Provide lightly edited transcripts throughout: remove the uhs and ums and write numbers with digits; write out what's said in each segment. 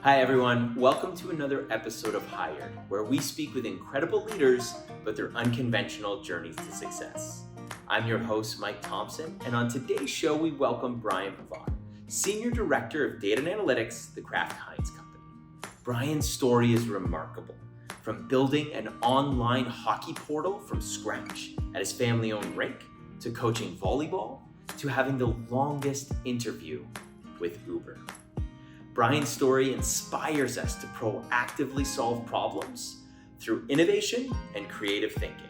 Hi, everyone. Welcome to another episode of Hired, where we speak with incredible leaders about their unconventional journeys to success. I'm your host, Mike Thompson, and on today's show, we welcome Brian Pivar, Senior Director of Data and Analytics, the Kraft Heinz Company. Brian's story is remarkable. From building an online hockey portal from scratch at his family-owned rink, to coaching volleyball, to having the longest interview with Uber. Brian's story inspires us to proactively solve problems through innovation and creative thinking.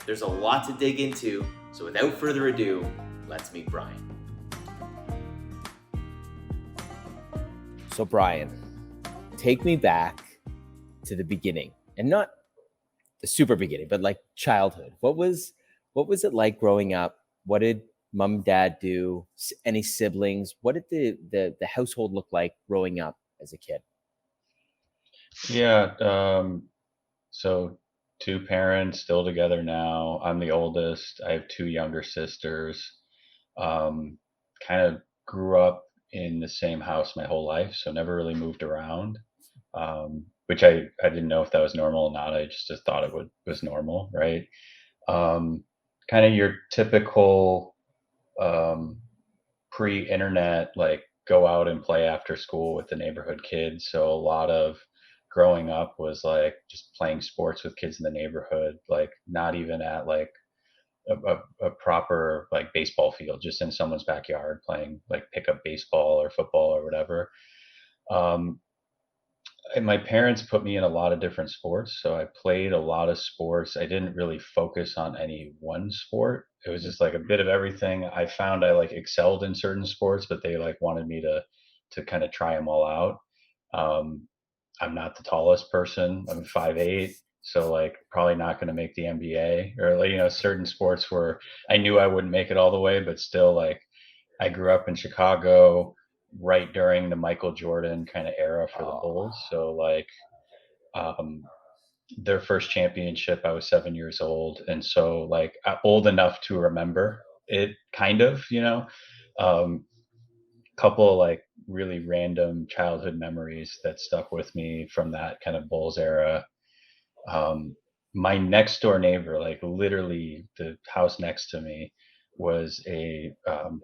There's a lot to dig into, so without further ado, let's meet Brian. So Brian, take me back to the beginning, and not the super beginning, but like childhood. What was it like growing up? What did mom and dad do? Any siblings? What did the household look like growing up as a kid? Yeah, so two parents still together now. I'm the oldest. I have two younger sisters. Kind of grew up in the same house my whole life, so never really moved around. Which I didn't know if that was normal or not. I just thought was normal, right? Kind of your typical pre-internet, like go out and play after school with the neighborhood kids. So a lot of growing up was like just playing sports with kids in the neighborhood, like not even at like a proper like baseball field, just in someone's backyard playing like pickup baseball or football or whatever. Um, and my parents put me in a lot of different sports, so I played a lot of sports. I didn't really focus on any one sport. It was just like a bit of everything. I found I like excelled in certain sports, but they like wanted me to kind of try them all out. Um, I'm not the tallest person. I'm 5'8", so like probably not going to make the NBA, or like certain sports where I knew I wouldn't make it all the way, but still like I grew up in Chicago right during the Michael Jordan kind of era for the Bulls. So like um, their first championship, I was 7 years old, and so like old enough to remember it, kind of, Um, couple of like really random childhood memories that stuck with me from that kind of Bulls era. Um, my next door neighbor, like literally the house next to me, was a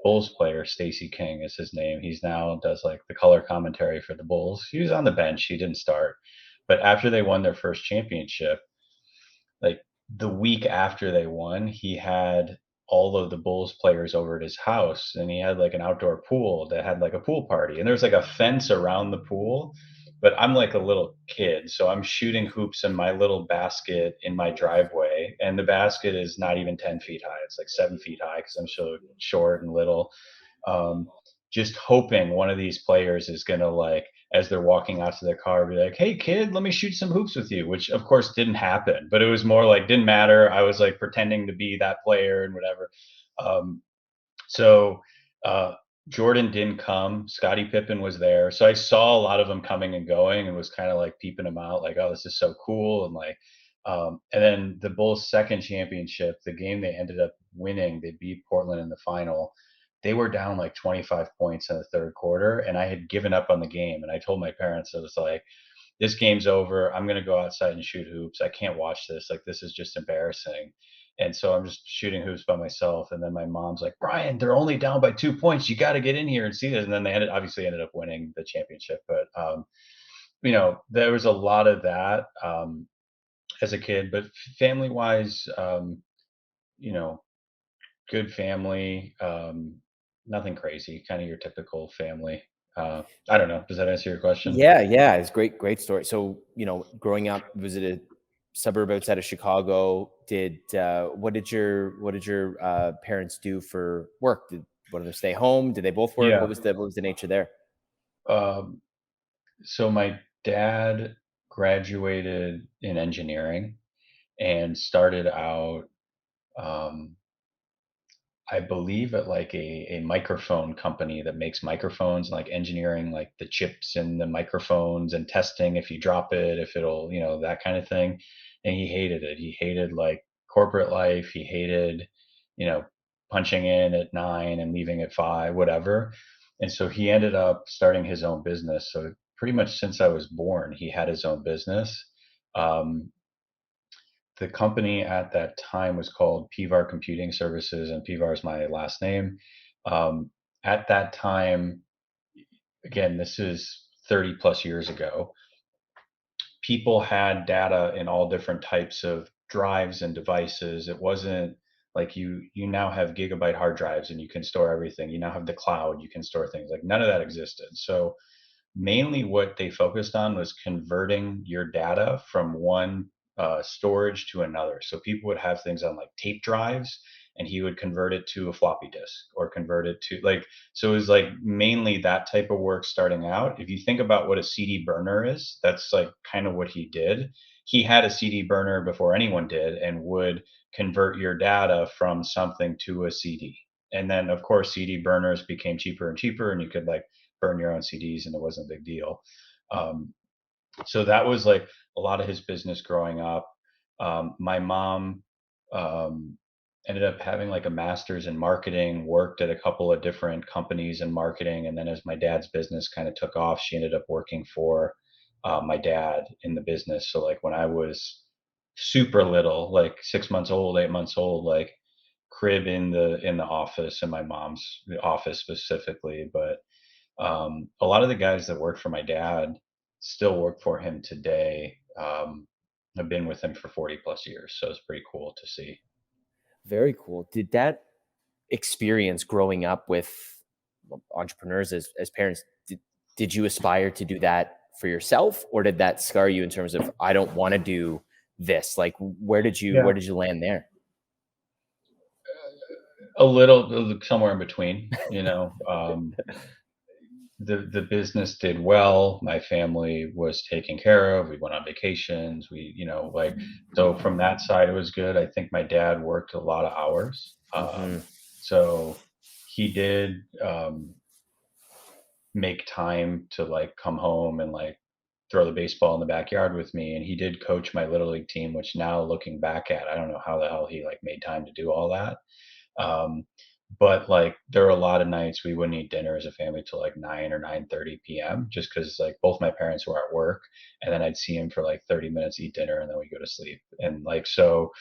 Bulls player. Stacey King is his name. He's now does like the color commentary for the Bulls. He was on the bench. He didn't start, but after they won their first championship, like the week after they won, he had all of the Bulls players over at his house, and he had like an outdoor pool that had like a pool party, and there's like a fence around the pool. But I'm like a little kid, so I'm shooting hoops in my little basket in my driveway, and the basket is not even 10 feet high. It's like 7 feet high because I'm so short and little. Um, just hoping one of these players is gonna like, as they're walking out to their car, be like, "Hey kid, let me shoot some hoops with you," which of course didn't happen, but it was more like didn't matter. I was like pretending to be that player and whatever. Um, so uh, Jordan didn't come. Scottie Pippen was there, so I saw a lot of them coming and going, and was kind of like peeping them out, like, "Oh, this is so cool!" And like, and then the Bulls' second championship, the game they ended up winning, they beat Portland in the final. They were down like 25 points in the third quarter, and I had given up on the game. And I told my parents, I was like, "This game's over. I'm gonna go outside and shoot hoops. I can't watch this. Like, this is just embarrassing." And so I'm just shooting hoops by myself. And then my mom's like, "Brian, they're only down by 2 points. You got to get in here and see this." And then they obviously ended up winning the championship. But there was a lot of that as a kid. But family wise, you know, good family, nothing crazy, kind of your typical family. I don't know. Does that answer your question? Yeah, it's great story. So growing up, was it a suburb outside of Chicago? What did your parents do for work? What did they stay home? Did they both work? Yeah. What was the nature there? Um, so my dad graduated in engineering and started out, um, I believe, at like a microphone company that makes microphones, like engineering, like the chips in the microphones and testing if you drop it, if it'll, that kind of thing. And he hated it. He hated like corporate life. He hated, you know, punching in at 9 and leaving at 5, whatever. And so he ended up starting his own business. So pretty much since I was born, he had his own business. Um, the company at that time was called Pivar Computing Services, and Pivar is my last name. At that time, again, this is 30 plus years ago, people had data in all different types of drives and devices. It wasn't like you now have gigabyte hard drives and you can store everything. You now have the cloud, you can store things. Like none of that existed. So mainly what they focused on was converting your data from one storage to another. So people would have things on like tape drives, and he would convert it to a floppy disk or convert it to like, so it was like mainly that type of work starting out. If you think about what a CD burner is, that's like kind of what he did. He had a CD burner before anyone did and would convert your data from something to a CD. And then, of course, CD burners became cheaper and cheaper, and you could like burn your own CDs, and it wasn't a big deal. Um, so that was like a lot of his business growing up. My mom um, ended up having like a master's in marketing, worked at a couple of different companies in marketing. And then as my dad's business kind of took off, she ended up working for my dad in the business. So like when I was super little, like 6 months old, 8 months old, like crib in the office, in my mom's office specifically. But a lot of the guys that worked for my dad still work for him today. I've been with him for 40 plus years, so it's pretty cool to see. Very cool. Did that experience growing up with entrepreneurs as parents, did you aspire to do that for yourself, or did that scar you in terms of, I don't want to do this? Like, where did you land there? A little somewhere in between, the business did well. My family was taken care of. We went on vacations. Like, so from that side, it was good. I think my dad worked a lot of hours. So he did make time to like come home and like throw the baseball in the backyard with me. And he did coach my little league team, which now looking back at, I don't know how the hell he like made time to do all that. Um, but like there were a lot of nights we wouldn't eat dinner as a family till like 9 or 9:30 p.m. just because like both my parents were at work, and then I'd see him for like 30 minutes, eat dinner, and then we go to sleep. And like so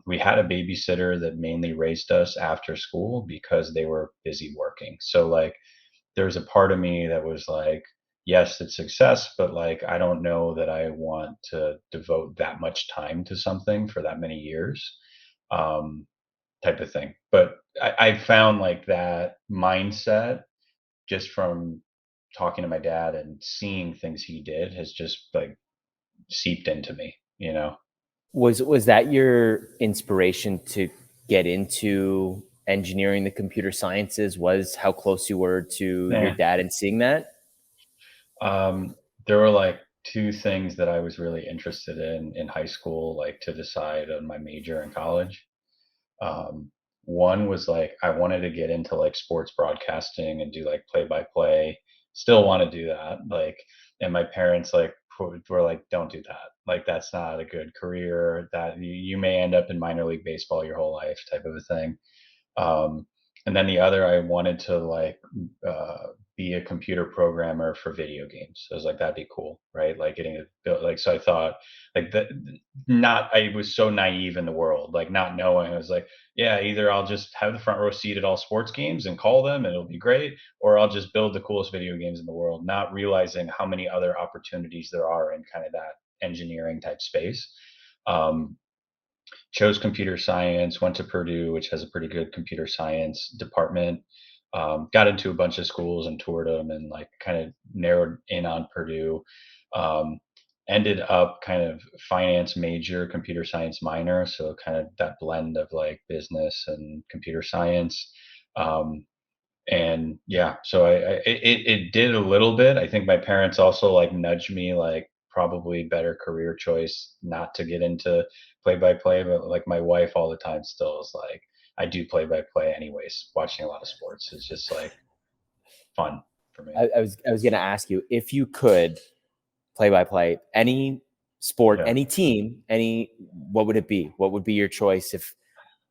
we had a babysitter that mainly raised us after school because they were busy working. So like there's a part of me that was like, yes, it's success, but like I don't know that I want to devote that much time to something for that many years. Um, Type of thing. But I found like that mindset just from talking to my dad and seeing things he did has just like seeped into me. Was that your inspiration to get into engineering, the computer sciences? Was how close you were to your Yeah. dad and seeing that? There were like two things that I was really interested in high school, like to decide on my major in college. Um, One was like I wanted to get into like sports broadcasting and do like play by play. Still want to do that. Like, and my parents like were like, "Don't do that. Like, that's not a good career. That you may end up in minor league baseball your whole life," type of a thing. Um, and then the other, I wanted to like uh, be a computer programmer for video games. So I was like, that'd be cool, right? Like getting it built. Like, so I thought, like that. Not, I was so naive in the world, like not knowing. I was like, yeah, either I'll just have the front row seat at all sports games and call them, and it'll be great, or I'll just build the coolest video games in the world. Not realizing how many other opportunities there are in kind of that engineering type space. Um, Chose computer science, went to Purdue, which has a pretty good computer science department. Got into a bunch of schools and toured them, and like kind of narrowed in on Purdue. Um, Ended up kind of finance major, computer science minor, so kind of that blend of like business and computer science. Um, and yeah, so it did a little bit. I think my parents also like nudged me, like probably better career choice not to get into play by play, but like my wife all the time still is like, I do play by play anyways. Watching a lot of sports is just like fun for me. I was going to ask you, if you could play by play any sport, Yeah. any team, what would it be? What would be your choice if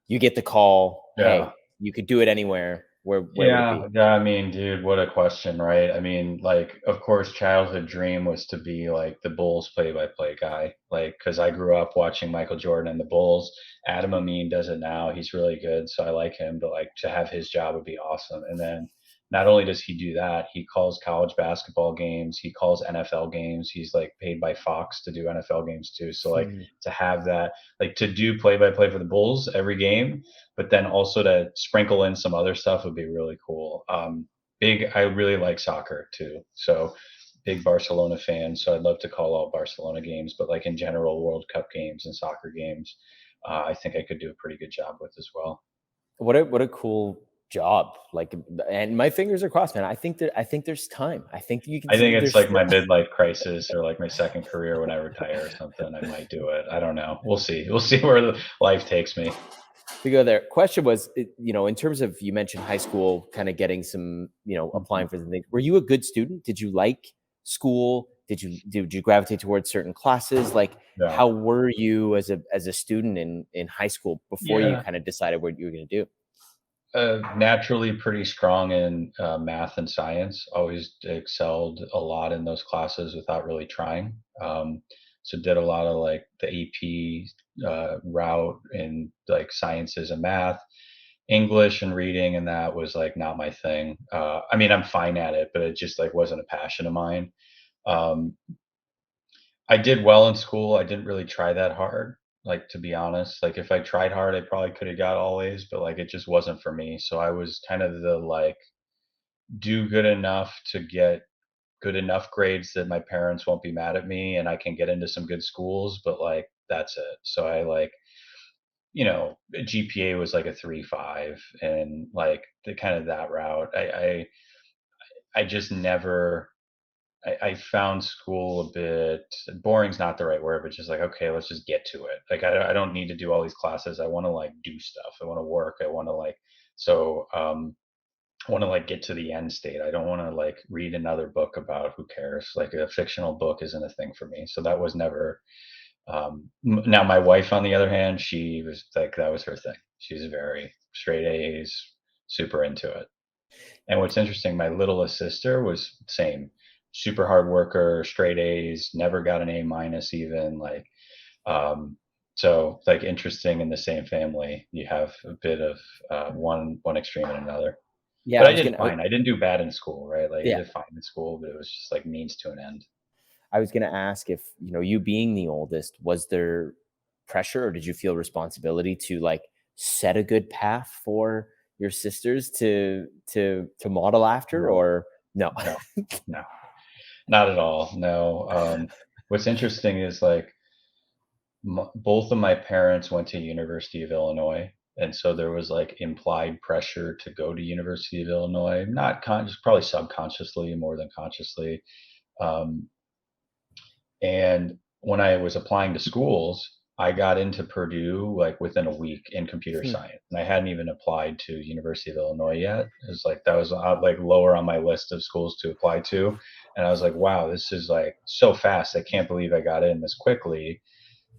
you get the call? Yeah. Hey, you could do it anywhere. Where would it Yeah, be? yeah, I mean, dude, what a question, right? I mean, like, of course, childhood dream was to be like the Bulls play-by-play guy, like, because I grew up watching Michael Jordan and the Bulls. Adam Amin does it now. He's really good, so I like him, but like to have his job would be awesome. And then not only does he do that, he calls college basketball games, he calls NFL games. He's like paid by Fox to do NFL games too. So like Hmm. to have that, like to do play-by-play for the Bulls every game, but then also to sprinkle in some other stuff would be really cool. I really like soccer too. So big Barcelona fan. So I'd love to call all Barcelona games, but like in general, World Cup games and soccer games, I think I could do a pretty good job with as well. What a cool job. Like, and my fingers are crossed, man. I think there's time. I think you can I think it's there's like my still. midlife crisis or like my second career when I retire or something. I might do it. I don't know. We'll see. We'll see where the life takes me. To go there. Question was, in terms of, you mentioned high school, kind of getting some, applying Mhm. for the things. Were you a good student? Did you like school? Did you gravitate towards certain classes? Like, Yeah. how were you as a student in high school before you Yeah. kind of decided what you were going to do? Naturally pretty strong in math and science. Always excelled a lot in those classes without really trying. So did a lot of like the AP route in like sciences and math. English and reading and that was like not my thing. I mean, I'm fine at it, but it just like wasn't a passion of mine. Um, I did well in school. I didn't really try that hard, like, to be honest. Like, if I tried hard, I probably could have got all A's, but, like, it just wasn't for me. So I was kind of the, like, do good enough to get good enough grades that my parents won't be mad at me and I can get into some good schools, but, like, that's it. So I, like, GPA was like a 3.5 and, like, the kind of that route. I just never I found school a bit boring's not the right word, but just like, okay, let's just get to it. Like, I don't need to do all these classes. I want to like do stuff. I want to work. I want to like, so, I want to like get to the end state. I don't want to like read another book about who cares. Like a fictional book isn't a thing for me. So that was never, now my wife, on the other hand, she was like, that was her thing. She was very straight A's, super into it. And what's interesting, my littlest sister was same, super hard worker, straight A's, never got an A minus even. Like, um, so like interesting in the same family, you have a bit of one extreme and another. Yeah, But I I was did gonna. fine. I didn't do bad in school, right? Like I Yeah, did fine in school, but it was just like means to an end. I was gonna ask if, you being the oldest, was there pressure, or did you feel responsibility to like set a good path for your sisters to model after, No, or no? no, no, not at all. No. What's interesting is like both of my parents went to University of Illinois, and so there was like implied pressure to go to University of Illinois, not conscious, probably subconsciously more than consciously. Um, and when I was applying to schools, I got into Purdue like within a week in computer Hmm. science, and I hadn't even applied to University of Illinois yet. It was like that was like lower on my list of schools to apply to, and I was like, wow, this is like so fast. I can't believe I got in this quickly,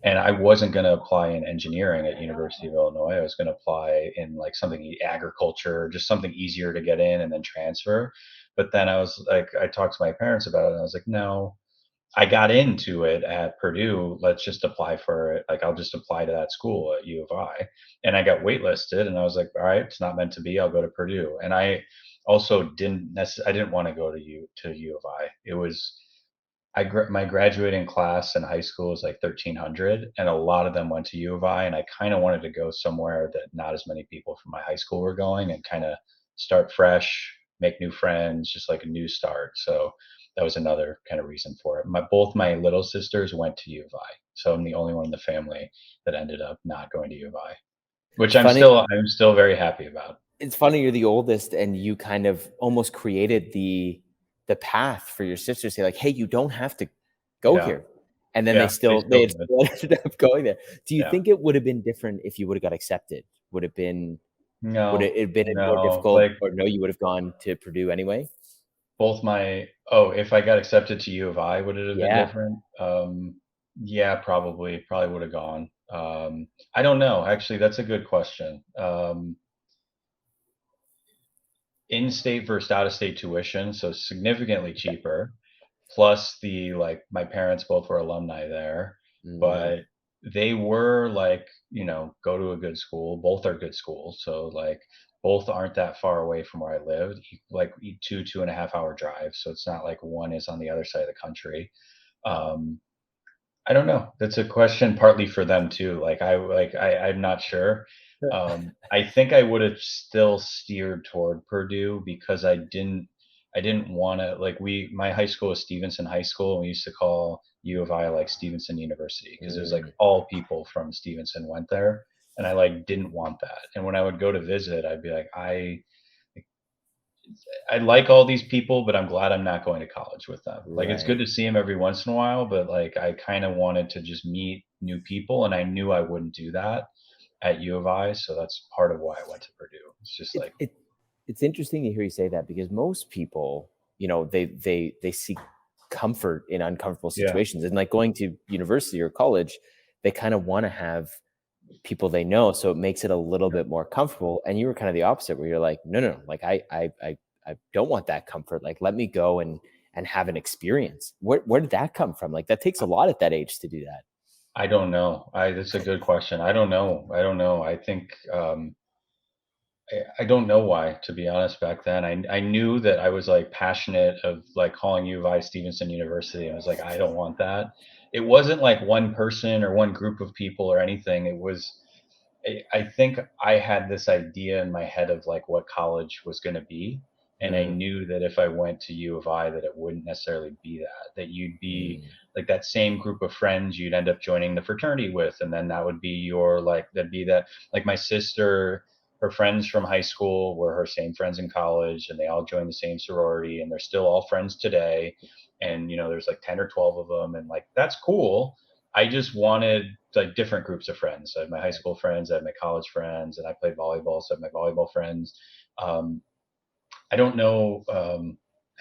and I wasn't going to apply in engineering at University of Illinois. I was going to apply in like something agriculture, just something easier to get in and then transfer. But then I was like, I talked to my parents about it, and I was like, no, I got into it at Purdue. Let's just apply for it. Like, I'll just apply to that school at U of I. And I got waitlisted, and I was like, all right, it's not meant to be. I'll go to Purdue. And I also I didn't want to go to U of I. It was my graduating class in high school was like 1,300, and a lot of them went to U of I. And I kind of wanted to go somewhere that not as many people from my high school were going, and kind of start fresh, make new friends, just like a new start. So that was another kind of reason for it. Both my little sisters went to U of I, so I'm the only one in the family that ended up not going to U of I, which It's funny. I'm still very happy about. It's funny you're the oldest, and you kind of almost created the path for your sisters. Say like, hey, you don't have to go Yeah, here, and then yeah, they they still had did. still ended up going there. Do you Yeah, think it would have been different if you would have got accepted? Would it no, have been more no, difficult, like or no, you would have gone to Purdue anyway? both my oh, if I got accepted to U of I, would it have been Yeah. different? Yeah, probably would have gone. I don't know. Actually, that's a good question. in-state versus out-of-state tuition, so significantly cheaper. Plus the like my parents both were alumni there, Mm, but they were like, go to a good school. Both are good schools, so like both aren't that far away from where I lived. Like 2.5 hour drive, so it's not like one is on the other side of the country. Um, I don't know. That's a question partly for them too. I'm not sure. I think I would have still steered toward Purdue because I didn't want to like my high school was Stevenson High School, and we used to call U of I like Stevenson University because it was like mm, all people from Stevenson went there, and I like didn't want that. And when I would go to visit, I'd be like, I like all these people, but I'm glad I'm not going to college with them. Like, it's good right. to see them every once in a while, but like, I kind of wanted to just meet new people, and I knew I wouldn't do that at U of I. So that's part of why I went to Purdue. It's just It, like, it it's interesting to hear you say that because most people, they seek comfort in uncomfortable yeah, situations, and like going to university or college, they kind of want to have people they know, so it makes it a little yeah. bit more comfortable. And you were kind of the opposite, where you're like, no, no, no, like I don't want that comfort. Like, let me go and have an experience. Where did that come from? Like, that takes a lot at that age to do that. I don't know. That's a good question. I don't know. I don't know. I think, I don't know why, to be honest, back then. I knew that I was like passionate of like calling U of I Stevenson University. And I was like, I don't want that. It wasn't like one person or one group of people or anything. It was, I think I had this idea in my head of like what college was going to be. And I Mm, knew that if I went to U of I, that it wouldn't necessarily be that you'd be mm, like that same group of friends you'd end up joining the fraternity with. And then that would be your, like, that'd be that, like my sister, her friends from high school were her same friends in college, and they all joined the same sorority, and they're still all friends today. And, there's like 10 or 12 of them. And like, that's cool. I just wanted like different groups of friends. I had my high right. school friends, I had my college friends, and I played volleyball, so I had my volleyball friends. Um, I don't know.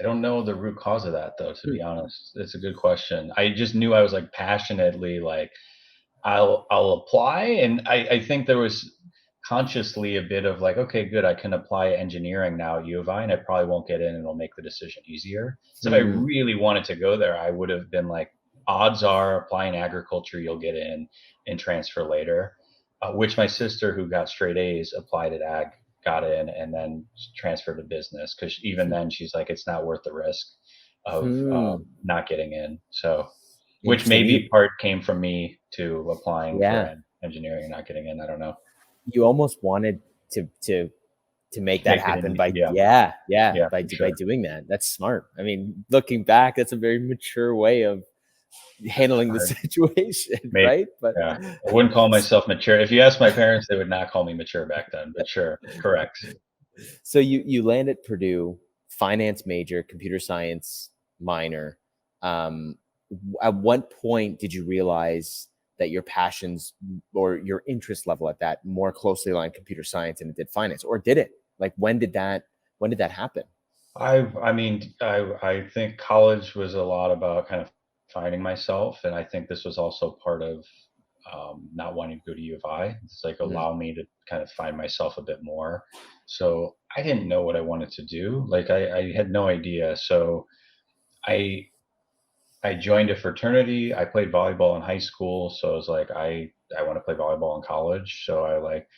I don't know the root cause of that, though. To Hmm. be honest, it's a good question. I just knew I was like passionately like I'll apply, and I think there was consciously a bit of like, okay, good, I can apply engineering now at U of I, and I probably won't get in, and it'll make the decision easier. So if I Hmm. really wanted to go there, I would have been like, odds are applying agriculture, you'll get in and transfer later. Which my sister, who got straight A's, applied at ag, got in, and then transferred to business because even then she's like, it's not worth the risk of Hmm. not getting in. So which Interesting. maybe part came from me to applying for Yeah, engineering and not getting in. I don't know. you almost wanted to make that Make it happen in, by, yeah, yeah, yeah, by for by sure. doing that. That's smart. I mean, looking back, that's a very mature way of handling the I, situation, maybe, right? But yeah. I wouldn't call myself mature. If you ask my parents, they would not call me mature back then. But sure, correct. so you land at Purdue, finance major, computer science minor. Um, at what point did you realize that your passions or your interest level at that more closely aligned computer science and it did finance, or did it? Like, when did that happen? I mean, I think college was a lot about kind of finding myself, and I think this was also part of not wanting to go to U of I. It's like Mm, allow me to kind of find myself a bit more. So I didn't know what I wanted to do. Like I had no idea. So I I joined a fraternity. I played volleyball in high school, so I was like, I want to play volleyball in college. So I like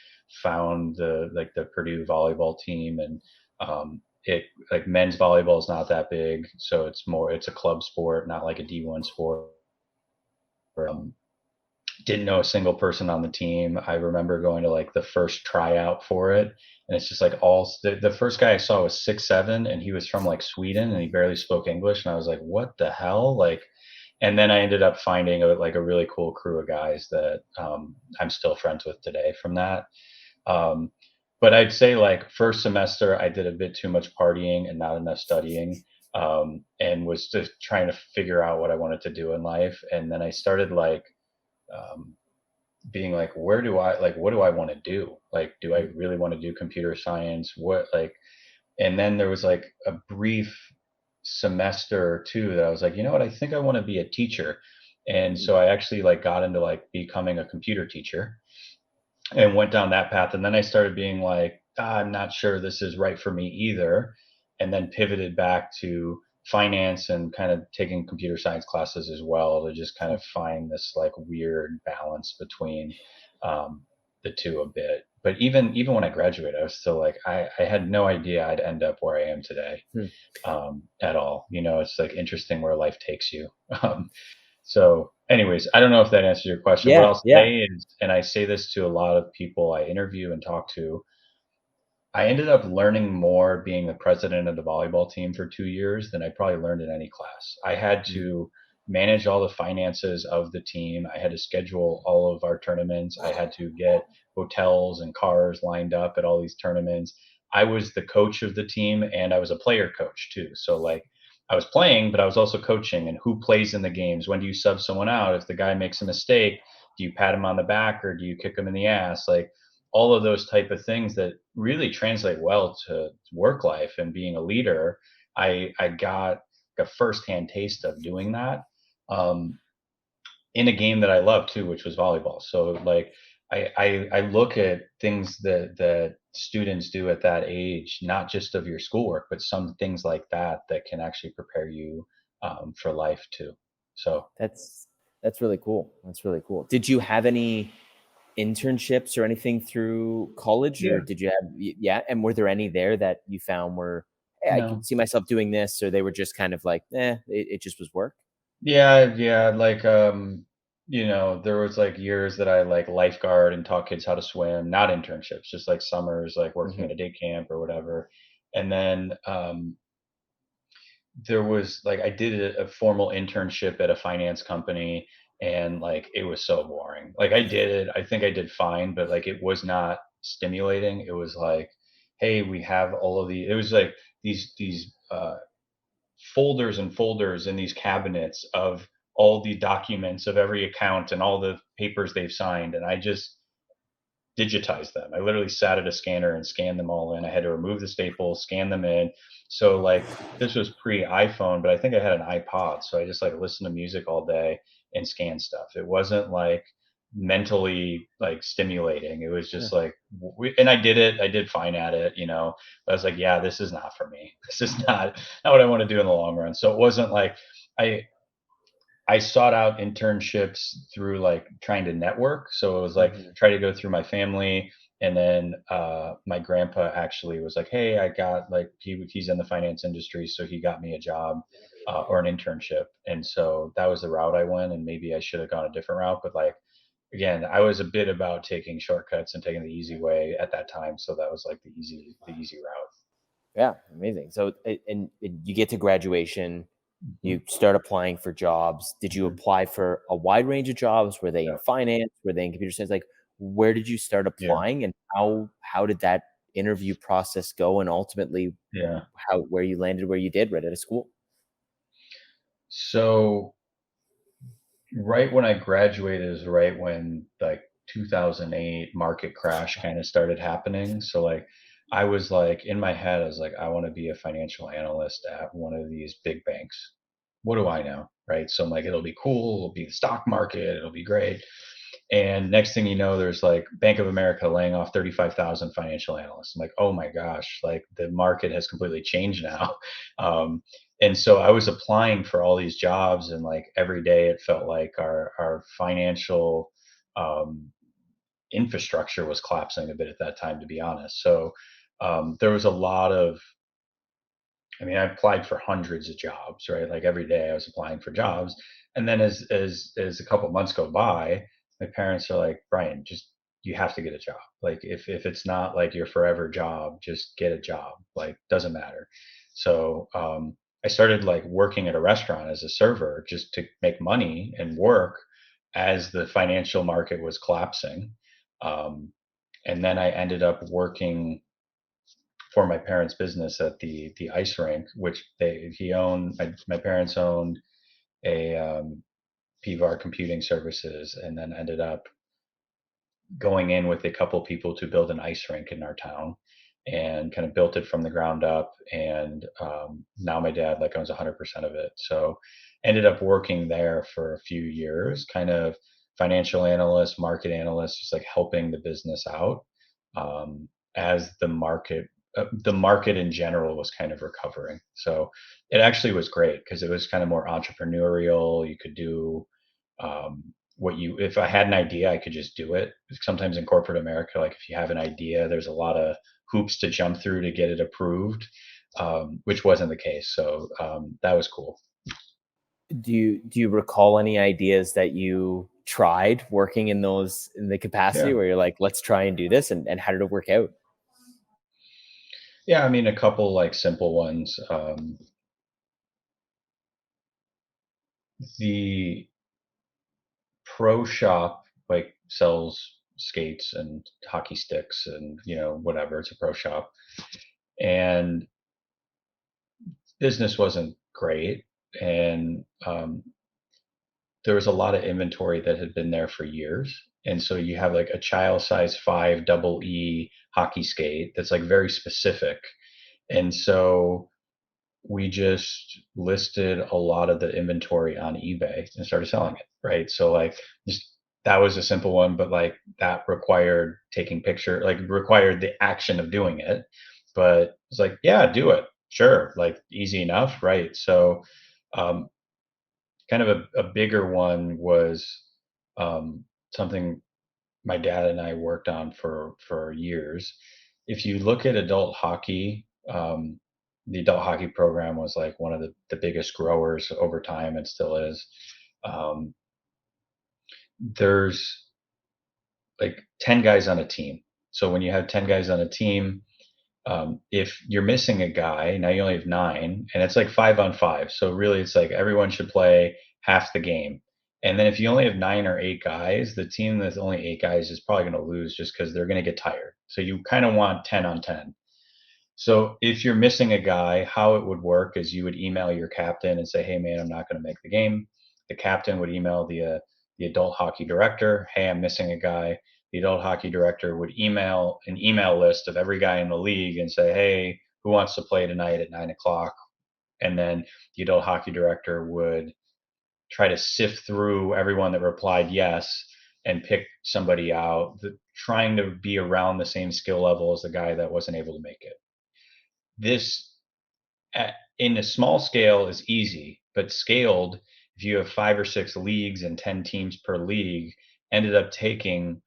found the Purdue volleyball team, and it like men's volleyball is not that big, so it's a club sport, not like a D1 sport. Um, didn't know a single person on the team. I remember going to like the first tryout for it, and it's just like the first guy I saw was 6'7", and he was from like Sweden, and he barely spoke English, and I was like, what the hell, like. And then I ended up finding like a really cool crew of guys that I'm still friends with today from that. Um, but I'd say like first semester I did a bit too much partying and not enough studying, and was just trying to figure out what I wanted to do in life. And then I started like um, being like, what do I want to do? Like, do I mm, really want to do computer science? What like, and then there was like a brief semester or two that I was like, you know what, I think I want to be a teacher. And mm, so I actually like got into like becoming a computer teacher and went down that path. And then I started being like, I'm not sure this is right for me either. And then pivoted back to finance and kind of taking computer science classes as well to just kind of find this like weird balance between um, the two a bit. But even when I graduated, I was still like, I had no idea I'd end up where I am today Hmm. at all. It's like interesting where life takes you. Um, so, anyways, I don't know if that answers your question. What Yeah, I'll yeah. say is, and I say this to a lot of people I interview and talk to, I ended up learning more being the president of the volleyball team for 2 years than I probably learned in any class. I had Mm. to manage all the finances of the team. I had to schedule all of our tournaments. I had to get hotels and cars lined up at all these tournaments. I was the coach of the team and I was a player coach too. So like I was playing, but I was also coaching and who plays in the games. When do you sub someone out? If the guy makes a mistake, do you pat him on the back or do you kick him in the ass? Like all of those type of things that really translate well to work life and being a leader. I got a firsthand taste of doing that um, in a game that I love too, which was volleyball. So like I look at things that students do at that age, not just of your schoolwork, but some things like that can actually prepare you for life too. So That's that's really cool. That's really cool. Did you have any internships or anything through college, or yeah, did you have yeah? And were there any there that you found were, hey, I no. could see myself doing this, or they were just kind of like, it just was work? Yeah, yeah, like there was like years that I like lifeguard and taught kids how to swim, not internships, just like summers, like working Hmm. at a day camp or whatever. And then there was like I did a formal internship at a finance company and like it was so boring. Like I did it, I think I did fine, but like it was not stimulating. It was like, hey, we have all of it was like these folders and folders in these cabinets of all the documents of every account and all the papers they've signed. And I just digitized them. I literally sat at a scanner and scanned them all in. I had to remove the staples, scan them in. So like this was pre iPhone, but I think I had an iPod. So I just like listened to music all day and scan stuff. It wasn't like mentally like stimulating. It was Yeah. just like, and I did it. I did fine at it. But I was like, yeah, this is not for me. This is not what I want to do in the long run. So it wasn't like I I sought out internships through like trying to network. So it was like Hmm. try to go through my family. And then my grandpa actually was like, hey, I got like, he's in the finance industry. So he got me a job or an internship. And so that was the route I went. And maybe I should have gone a different route. But like, again, I was a bit about taking shortcuts and taking the easy way at that time. So that was like the easy route. Yeah, amazing. So, and you get to graduation, Mhm. you start applying for jobs. Did you Mhm. apply for a wide range of jobs? Were they in Yeah. finance? Were they in computer science? Like, where did you start Yeah. applying, and how did that interview process go, and ultimately Yeah. how where you landed where you did right out of school? So right when I graduated is right when like 2008 market crash kind of started happening. So like I was like in my head, I was like, I want to be a financial analyst at one of these big banks. What do I know? Right. So I'm like, it'll be cool. It'll be the stock market. It'll be great. And next thing you know, there's like Bank of America laying off 35,000 financial analysts. I'm like, oh my gosh, like the market has completely changed now. Um, and so I was applying for all these jobs, and like every day it felt like our financial um, infrastructure was collapsing a bit at that time, to be honest. So there was a lot of I mean, I applied for hundreds of jobs, right? Like every day I was applying for jobs. And then as a couple of months go by, my parents are like, Brian, just you have to get a job. Like if it's not like your forever job, just get a job. Like doesn't matter. So I started like working at a restaurant as a server just to make money and work as the financial market was collapsing. Um, and then I ended up working for my parents' business at the ice rink, which he owned. My parents owned a Pivar Computing Services, and then ended up going in with a couple people to build an ice rink in our town, and kind of built it from the ground up. And now my dad like owns 100% of it. So ended up working there for a few years, kind of financial analyst, market analyst, just like helping the business out. as the market in general was kind of recovering. So it actually was great because it was kind of more entrepreneurial. You could do if I had an idea, I could just do it. Sometimes in corporate America, like if you have an idea, there's a lot of hoops to jump through to get it approved, which wasn't the case. So that was cool. Do you recall any ideas that you tried working in the capacity Yeah. where you're like, let's try and do this, and how did it work out? Yeah, I mean, a couple like simple ones. The pro shop like sells skates and hockey sticks and whatever. It's a pro shop, and business wasn't great, and there was a lot of inventory that had been there for years. And so you have like a child size 5 double E hockey skate that's like very specific. And so we just listed a lot of the inventory on eBay and started selling it, right? So like just that was a simple one, but like that required taking picture, like required the action of doing it. But it's like, yeah, do it. Sure. Like easy enough, right? So um, kind of a bigger one was something my dad and I worked on for years. If you look at adult hockey, the adult hockey program was like one of the biggest growers over time and still is. Um, there's like 10 guys on a team. So when you have 10 guys on a team, if you're missing a guy, now you only have 9, and it's like 5-on-5. So really, it's like everyone should play half the game. And then if you only have 9 or 8 guys, the team that's only 8 guys is probably going to lose just because they're going to get tired. So you kind of want 10-on-10. So if you're missing a guy, how it would work is you would email your captain and say, "Hey, man, I'm not going to make the game." The captain would email the adult hockey director, "Hey, I'm missing a guy." The adult hockey director would email an email list of every guy in the league and say, "Hey, who wants to play tonight at 9 o'clock?" And then the adult hockey director would try to sift through everyone that replied yes and pick somebody out, trying to be around the same skill level as the guy that wasn't able to make it. This in a small scale is easy, but scaled, if you have 5 or 6 leagues and 10 teams per league, ended up taking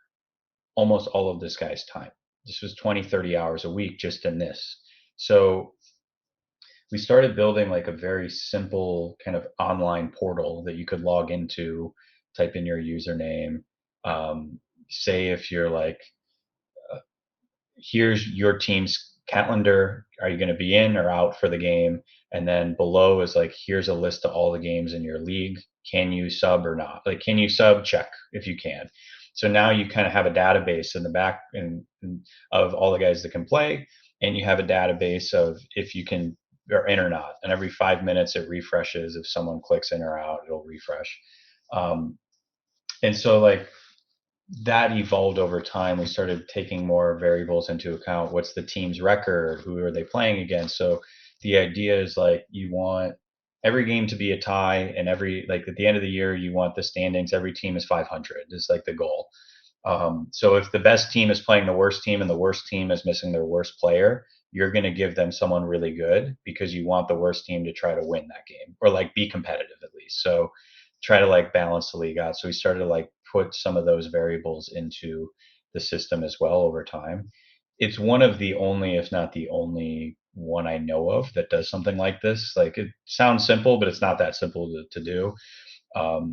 almost all of this guy's time. This was 20, 30 hours a week just in this. So we started building like a very simple kind of online portal that you could log into, type in your username, say if you're like, here's your team's calendar. Are you going to be in or out for the game? And then below is like, here's a list of all the games in your league. Can you sub or not? Like, can you sub? Check if you can. So now you kind of have a database in the back of all the guys that can play, and you have a database of if you can or in or not. And every 5 minutes it refreshes. If someone clicks in or out, it'll refresh. And so like that evolved over time. We started taking more variables into account. What's the team's record? Who are they playing against? So the idea is like you want every game to be a tie, and every like at the end of the year you want the standings. Every team is 500. Is like the goal. So if the best team is playing the worst team and the worst team is missing their worst player, you're going to give them someone really good because you want the worst team to try to win that game or like be competitive at least. So try to like balance the league out. So we started to like put some of those variables into the system as well over time. It's one of the only, if not the only one I know of that does something like this. Like it sounds simple, but it's not that simple to do.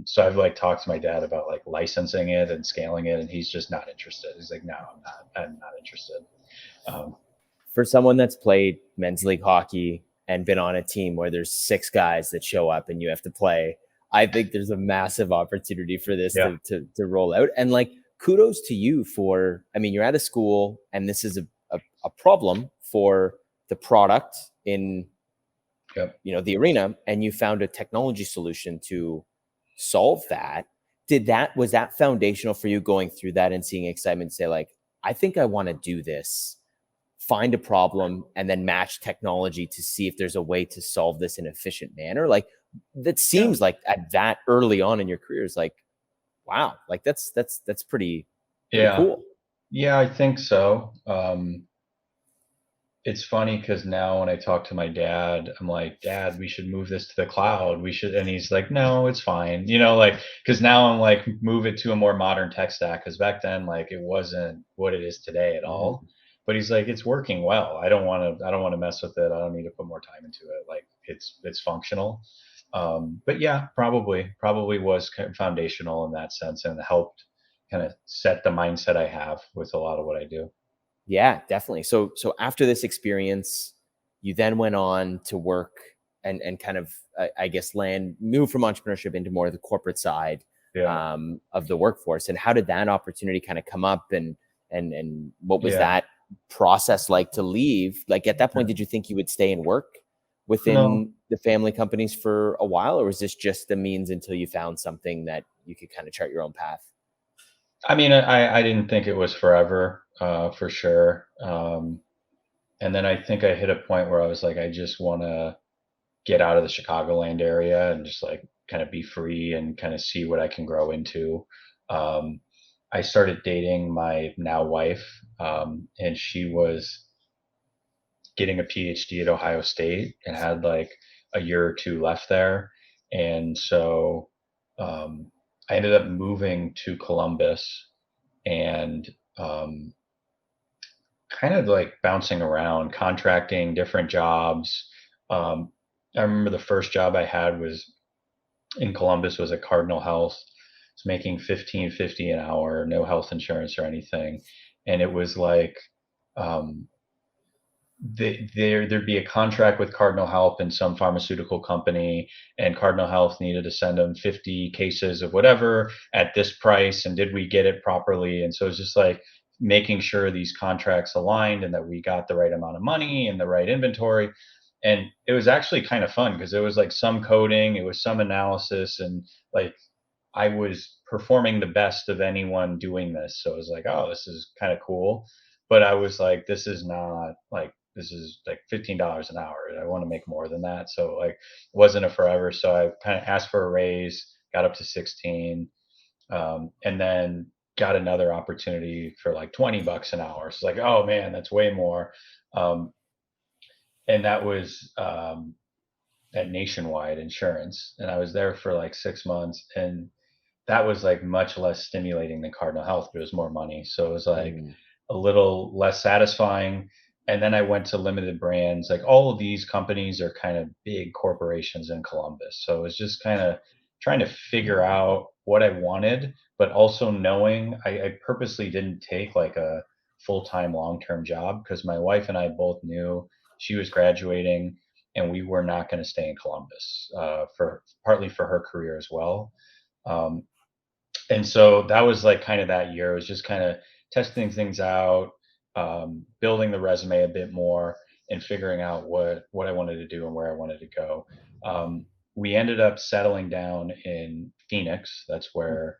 So I've like talked to my dad about like licensing it and scaling it, and he's just not interested. He's like, "No, I'm not interested." Um, For someone that's played men's league hockey and been on a team where there's 6 guys that show up and you have to play, I think there's a massive opportunity for this yeah, to roll out. And like, kudos to you for, I mean, you're at a school and this is a problem for the product in, yep, the arena, and you found a technology solution to solve that. Was that foundational for you going through that and seeing excitement, say like, I think I want to do this, find a problem, and then match technology to see if there's a way to solve this in an efficient manner? Like, that yeah, seems like at that early on in your career is like, wow, like that's pretty yeah, cool. yeah. I think so. it's funny because now when I talk to my dad, I'm like, Dad, we should move this to the cloud. We should, and he's like, no, it's fine. Like, because now I'm like, move it to a more modern tech stack. Because back then, like, it wasn't what it is today at all. Mhm. But he's like, it's working well. I don't want to mess with it. I don't need to put more time into it. Like, it's functional. But yeah, probably was kind of foundational in that sense and helped kind of set the mindset I have with a lot of what I do. Yeah, definitely. So after this experience, you then went on to work and kind of I guess move from entrepreneurship into more of the corporate side Yeah. of the workforce. And how did that opportunity kind of come up, and what was Yeah. that process like to leave? Like at that point, did you think you would stay and work No, within the family companies for a while, or was this just the means until you found something that you could kind of chart your own path? I mean, I didn't think it was forever, for sure. And then I think I hit a point where I was like, I just want to get out of the Chicagoland area and just like kind of be free and kind of see what I can grow into. Um, I started dating my now wife, and she was getting a PhD at Ohio State and had like a year or two left there. And so um, I ended up moving to Columbus and um, kind of like bouncing around, contracting different jobs. Um, I remember the first job I had was in Columbus was at Cardinal Health. It's making 15.50 an hour, no health insurance or anything, and it was like um, there'd be a contract with Cardinal Health and some pharmaceutical company, and Cardinal Health needed to send them 50 cases of whatever at this price, and did we get it properly? And so it's just like making sure these contracts aligned and that we got the right amount of money and the right inventory. And it was actually kind of fun because it was like some coding, it was some analysis, and like I was performing the best of anyone doing this. So it was like, oh, this is kind of cool. But I was like, this is not like, this is like $15 an hour. I want to make more than that. So like, it wasn't a forever. So I kind of asked for a raise, got up to 16, and then got another opportunity for like $20 an hour. So it's like, oh man, that's way more. Um, and that was at Nationwide Insurance. And I was there for like 6 months, and that was like much less stimulating than Cardinal Health, but it was more money. So it was like Mm. a little less satisfying. And then I went to limited brands. Like all of these companies are kind of big corporations in Columbus. So it was just kind of trying to figure out what I wanted, but also knowing I purposely didn't take like a full time, long term job because my wife and I both knew she was graduating and we were not going to stay in Columbus for partly for her career as well. Um, and so that was like kind of that year. It was just kind of testing things out, building the resume a bit more, and figuring out what I wanted to do and where I wanted to go. We ended up settling down in Phoenix. That's where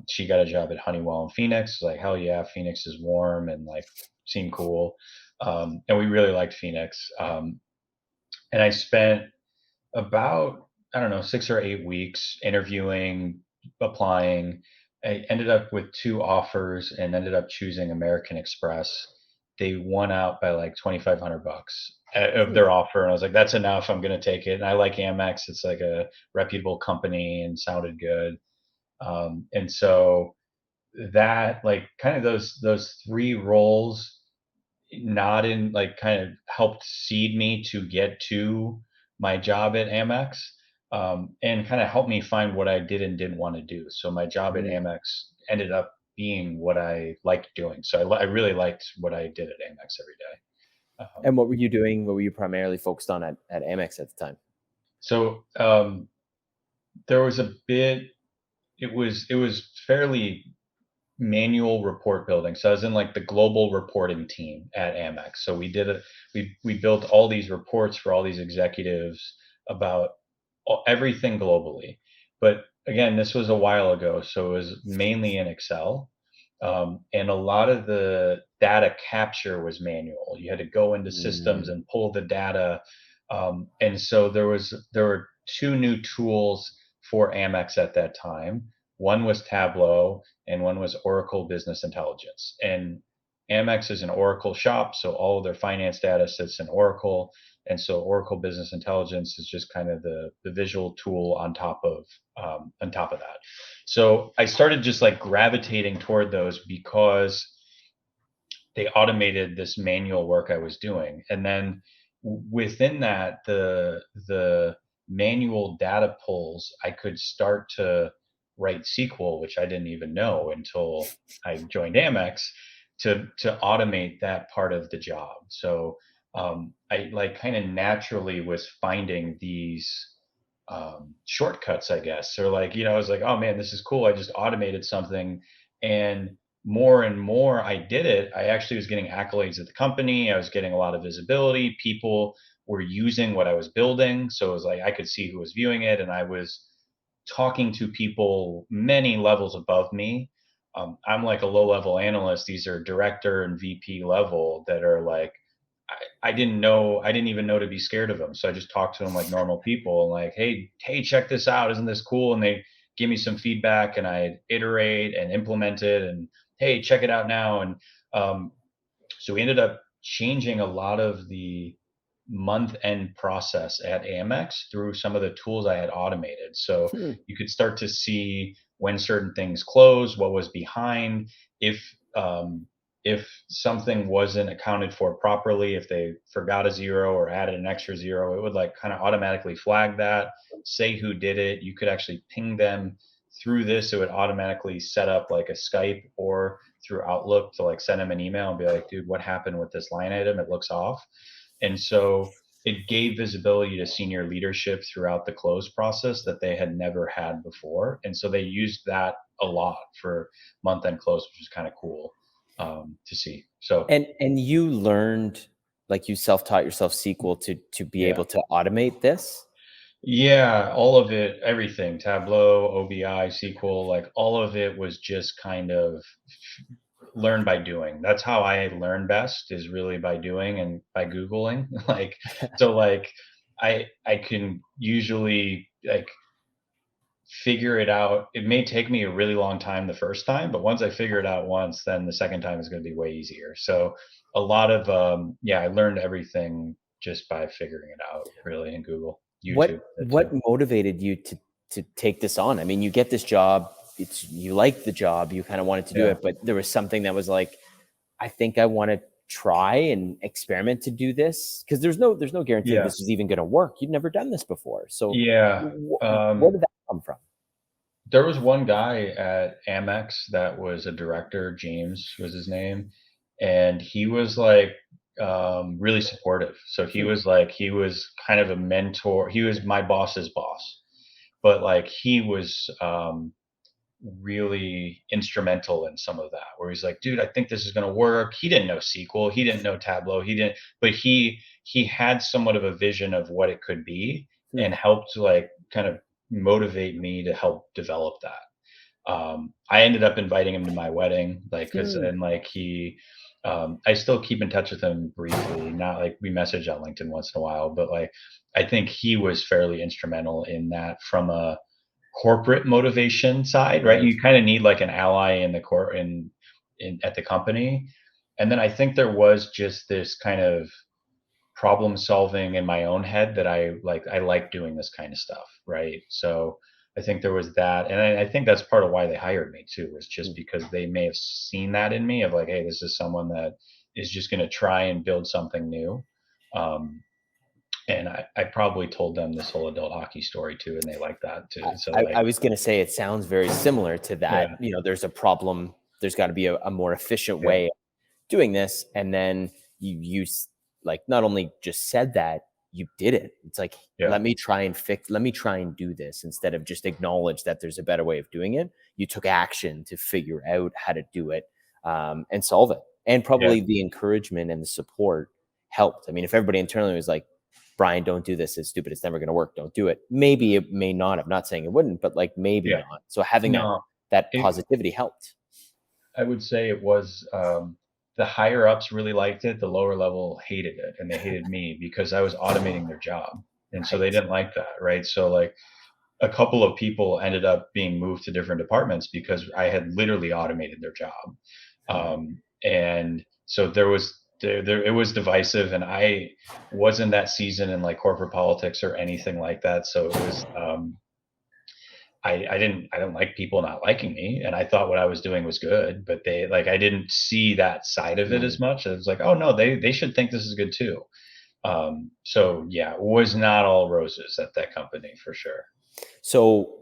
she got a job at Honeywell in Phoenix. Like hell yeah, Phoenix is warm and like seemed cool, and we really liked Phoenix. And I spent about, I don't know, 6 or 8 weeks interviewing, applying. I ended up with two offers and ended up choosing American Express. They won out by like 2,500 bucks of Hmm. their offer, and I was like, "That's enough. I'm going to take it." And I like Amex; it's like a reputable company and sounded good. And so that, like, kind of those three roles not in like kind of helped seed me to get to my job at Amex, and kind of helped me find what I did and didn't want to do. So my job at Mm. Amex ended up being what I liked doing. So I really liked what I did at Amex every day. And what were you doing? What were you primarily focused on at Amex at the time? So there was a bit. It was fairly manual report building. So I was in like the global reporting team at Amex. So we built all these reports for all these executives about everything globally. But again, this was a while ago, so it was mainly in Excel. And a lot of the data capture was manual. You had to go into systems Mm. and pull the data. And so there were two new tools for Amex at that time. One was Tableau, and one was Oracle Business Intelligence. And Amex is an Oracle shop, so all of their finance data sits in Oracle. And so Oracle Business Intelligence is just kind of the visual tool on top of that. So I started just like gravitating toward those because they automated this manual work I was doing. And then within that, the manual data pulls, I could start to write SQL, which I didn't even know until I joined Amex, to automate that part of the job. So I like kind of naturally was finding these shortcuts, I guess, or like, I was like, oh man, this is cool. I just automated something. And more I did it, I actually was getting accolades at the company. I was getting a lot of visibility. People were using what I was building. So it was like I could see who was viewing it, and I was talking to people many levels above me. I'm like a low level analyst. These are director and VP level that are like, I didn't even know to be scared of them. So I just talked to them like normal people and like, hey, check this out. Isn't this cool? And they give me some feedback, and I iterate and implement it, and hey, check it out now. And so we ended up changing a lot of the month end process at Amex through some of the tools I had automated. So Hmm. you could start to see when certain things closed, what was behind, if if something wasn't accounted for properly, if they forgot a zero or added an extra zero, it would like kind of automatically flag that, say who did it. You could actually ping them through this. It would automatically set up like a Skype or through Outlook to like send them an email and be like, dude, what happened with this line item? It looks off. And so it gave visibility to senior leadership throughout the close process that they had never had before. And so they used that a lot for month end close, which was kind of cool to see. So And you learned, like you self-taught yourself SQL to be yeah. able to automate this? Yeah, all of it, everything, Tableau, OBI, SQL, like all of it was just kind of learn by doing. That's how I learn best, is really by doing and by Googling. Like, so like I can usually like figure it out. It may take me a really long time the first time, but once I figure it out once, then the second time is going to be way easier. So a lot of I learned everything just by figuring it out, really, in Google, YouTube, that What too. motivated you to take this on? I mean, you get this job, you like the job, you kind of wanted to do Yeah. it, but there was something that was like, I think I want to try and experiment to do this, because there's no guarantee Yeah. this is even going to work. You've never done this before. So Yeah. where did that come from? There was one guy at Amex that was a director, James was his name, and he was like really supportive. So Hmm. he was kind of a mentor. He was my boss's boss, but like he was really instrumental in some of that, where he's like, dude, I think this is going to work. He didn't know SQL, he didn't know Tableau, he didn't, but he had somewhat of a vision of what it could be, Hmm. and helped like kind of motivate me to help develop that. I ended up inviting him to my wedding, like, cause, Hmm. and like I still keep in touch with him briefly, not like we message on LinkedIn once in a while, but like, I think he was fairly instrumental in that from a corporate motivation side, right? Right. You kind of need like an ally in the core in at the company. And then I think there was just this kind of problem solving in my own head that I like doing this kind of stuff, right? So I think there was that, and I think that's part of why they hired me too, was just because they may have seen that in me of like, hey, this is someone that is just going to try and build something new. Um, and I probably told them this whole adult hockey story too, and they like that too. So I like, was going to say it sounds very similar to yeah, that. There's a problem. There's got to be a more efficient yeah, way of doing this, and then like not only just said that, you did it. It's like, yeah, let me try and do this instead of just acknowledge that there's a better way of doing it. You took action to figure out how to do it, and solve it, and yeah, probably the encouragement and the support helped. I mean, if everybody internally was like, Brian, don't do this, it's stupid, it's never going to work, don't do it, maybe it may not. I'm not saying it wouldn't, but like maybe yeah. not. So having No, that it, positivity helped. I would say it was the higher ups really liked it. The lower level hated it, and they hated me because I was automating their job, and so they Right. didn't like that, right? So like a couple of people ended up being moved to different departments because I had literally automated their job. And So it was divisive, and I wasn't that seasoned in like corporate politics or anything like that. So it was I don't like people not liking me, and I thought what I was doing was good, but I didn't see that side of it Mm. as much. I was like, oh no, they should think this is good too. So yeah, it was not all roses at that company for sure. So,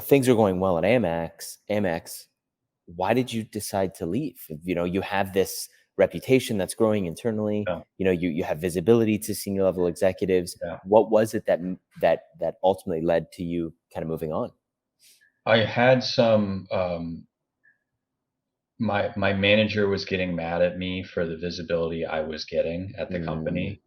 things are going well at Amex. Why did you decide to leave? You have this reputation that's growing internally. Yeah, You have visibility to senior level executives. yeah. What was it that ultimately led to you kind of moving on? I had some my manager was getting mad at me for the visibility I was getting at the Mm, company,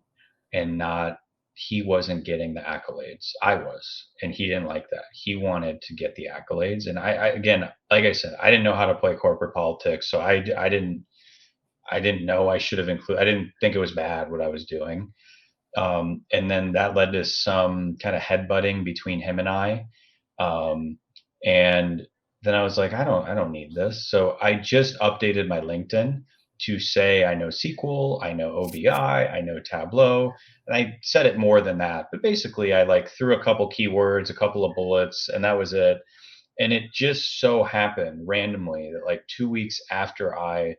and not he wasn't getting the accolades. I was, and he didn't like that. He wanted to get the accolades, and I again, like I said, I didn't know how to play corporate politics, so I didn't know I should have included. I didn't think it was bad what I was doing, and then that led to some kind of headbutting between him and I. And then I was like, I don't need this. So I just updated my LinkedIn to say I know SQL, I know OBI, I know Tableau, and I said it more than that. But basically, I like threw a couple keywords, a couple of bullets, and that was it. And it just so happened randomly that like 2 weeks after I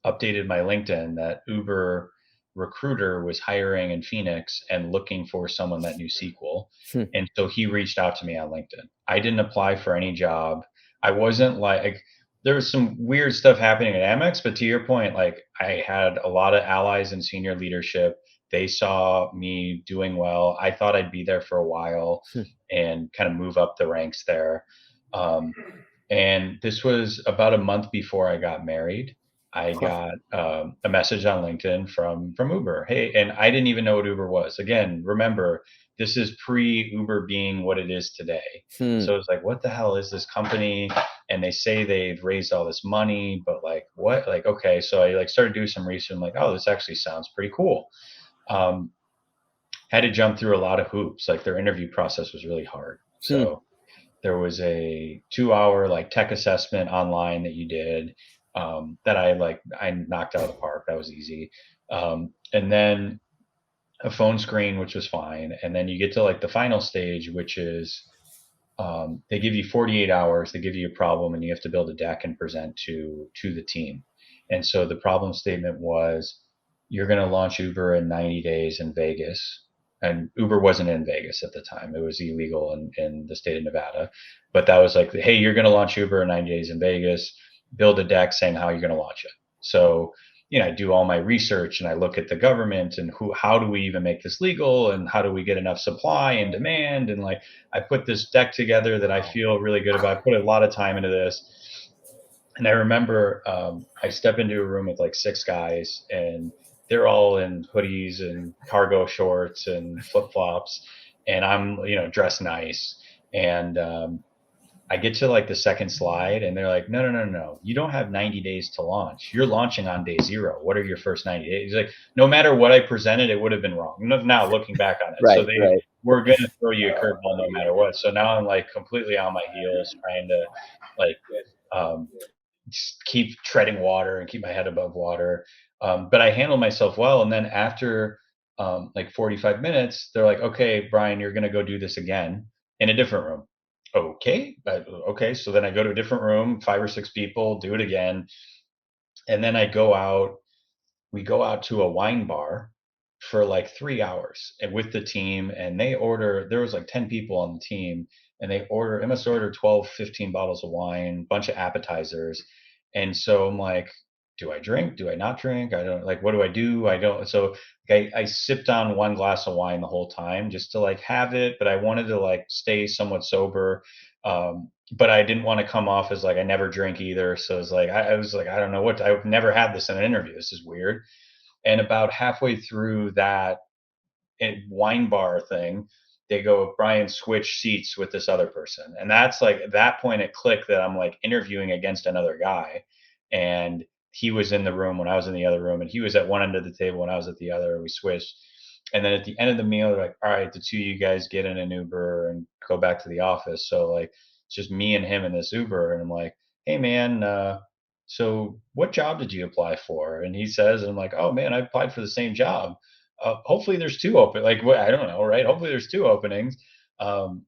updated my LinkedIn, that Uber recruiter was hiring in Phoenix and looking for someone that knew SQL. hmm, And so he reached out to me on LinkedIn. I didn't apply for any job. I wasn't like, there was some weird stuff happening at Amex, but to your point, like I had a lot of allies in senior leadership. They saw me doing well. I thought I'd be there for a while hmm. and kind of move up the ranks there. Um, and this was about a month before I got married. I Huh. got a message on LinkedIn from Uber. Hey, and I didn't even know what Uber was. Again, remember, this is pre Uber being what it is today. Hmm. So it's like, what the hell is this company? And they say they've raised all this money, but like what? Like, okay, so I like started doing some research. I'm like, oh, this actually sounds pretty cool. Um, had to jump through a lot of hoops. Like their interview process was really hard. Hmm. So there was a 2 hour like tech assessment online that you did, that I knocked out of the park. That was easy. And then a phone screen, which was fine. And then you get to like the final stage, which is they give you 48 hours. They give you a problem, and you have to build a deck and present to the team. And so the problem statement was, you're going to launch Uber in 90 days in Vegas. And Uber wasn't in Vegas at the time. It was illegal in the state of Nevada. But that was like, hey, you're going to launch Uber in 90 days in Vegas. Build a deck saying how you're going to launch it. So I do all my research, and I look at the government and how do we even make this legal, and how do we get enough supply and demand, and like I put this deck together that I feel really good about. I put a lot of time into this. And I remember I step into a room with like six guys, and they're all in hoodies and cargo shorts and flip flops, and I'm dressed nice. And I get to like the second slide, and they're like, no, no, no, no. You don't have 90 days to launch. You're launching on day zero. What are your first 90 days? He's like, no matter what I presented, it would have been wrong. Now looking back on it. So Right. they Right. were going to throw you a curveball no matter what. So now I'm like completely on my heels trying to like, um, just keep treading water and keep my head above water. But I handled myself well. And then after like 45 minutes, they're like, okay, Brian, you're going to go do this again in a different room. Okay. Okay. So then I go to a different room, 5 or 6 people, do it again. And then we go out to a wine bar for like 3 hours and with the team, and there was like 10 people on the team, and they must order 12, 15 bottles of wine, bunch of appetizers. And so I'm like, do I drink? Do I not drink? I don't, like, what do I do? I don't. So I sipped on one glass of wine the whole time just to like have it, but I wanted to like stay somewhat sober. But I didn't want to come off as like I never drink either. So it's like I was like, I don't know I've never had this in an interview. This is weird. And about halfway through that wine bar thing, they go, Brian, switch seats with this other person. And that's like, at that point it clicked that I'm like interviewing against another guy. And he was in the room when I was in the other room, and he was at one end of the table when I was at the other. We switched. And then at the end of the meal, they're like, all right, the two of you guys get in an Uber and go back to the office. So like, it's just me and him in this Uber. And I'm like, hey man, so what job did you apply for? And he says, and I'm like, oh man, I applied for the same job. Hopefully there's two open, like, what, I don't know, right? Hopefully there's two openings. Um,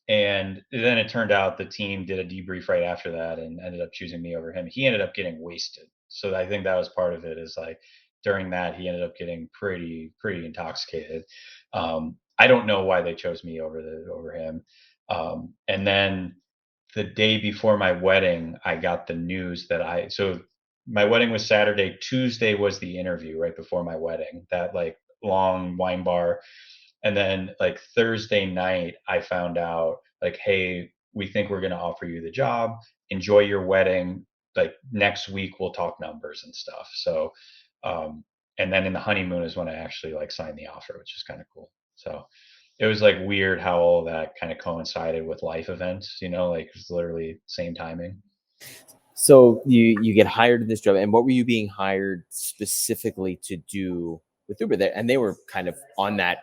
and then it turned out the team did a debrief right after that and ended up choosing me over him. He ended up getting wasted. So I think that was part of it, is like during that he ended up getting pretty intoxicated. I don't know why they chose me over him. And then the day before my wedding, I got the news that my wedding was Saturday. Tuesday was the interview right before my wedding, that like long wine bar. And then like Thursday night, I found out like, hey, we think we're going to offer you the job. Enjoy your wedding. Like next week, we'll talk numbers and stuff. So, and then in the honeymoon is when I actually like signed the offer, which is kind of cool. So it was like weird how all of that kind of coincided with life events, like it was literally same timing. So you get hired in this job, and what were you being hired specifically to do with Uber there? And they were kind of on that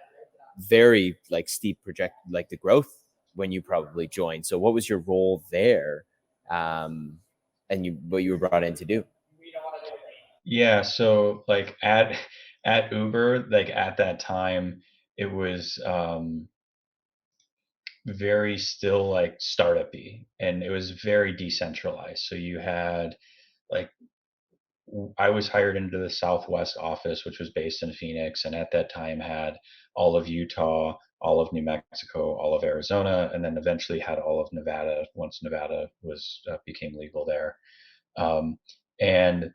very like steep project, like the growth when you probably joined. So what was your role there, and what you were brought in to do? Yeah, so like at Uber, like at that time, it was very still like startup-y, and it was very decentralized. So you had like I was hired into the Southwest office, which was based in Phoenix, and at that time had all of Utah, all of New Mexico, all of Arizona, and then eventually had all of Nevada once Nevada was became legal there. Um, and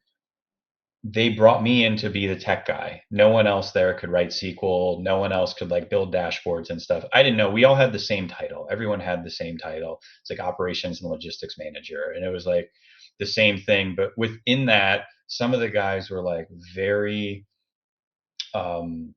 they brought me in to be the tech guy. No one else there could write SQL. No one else could like build dashboards and stuff. I didn't know. We all had the same title. Everyone had the same title. It's like operations and logistics manager. And it was like the same thing. But within that, some of the guys were like very um,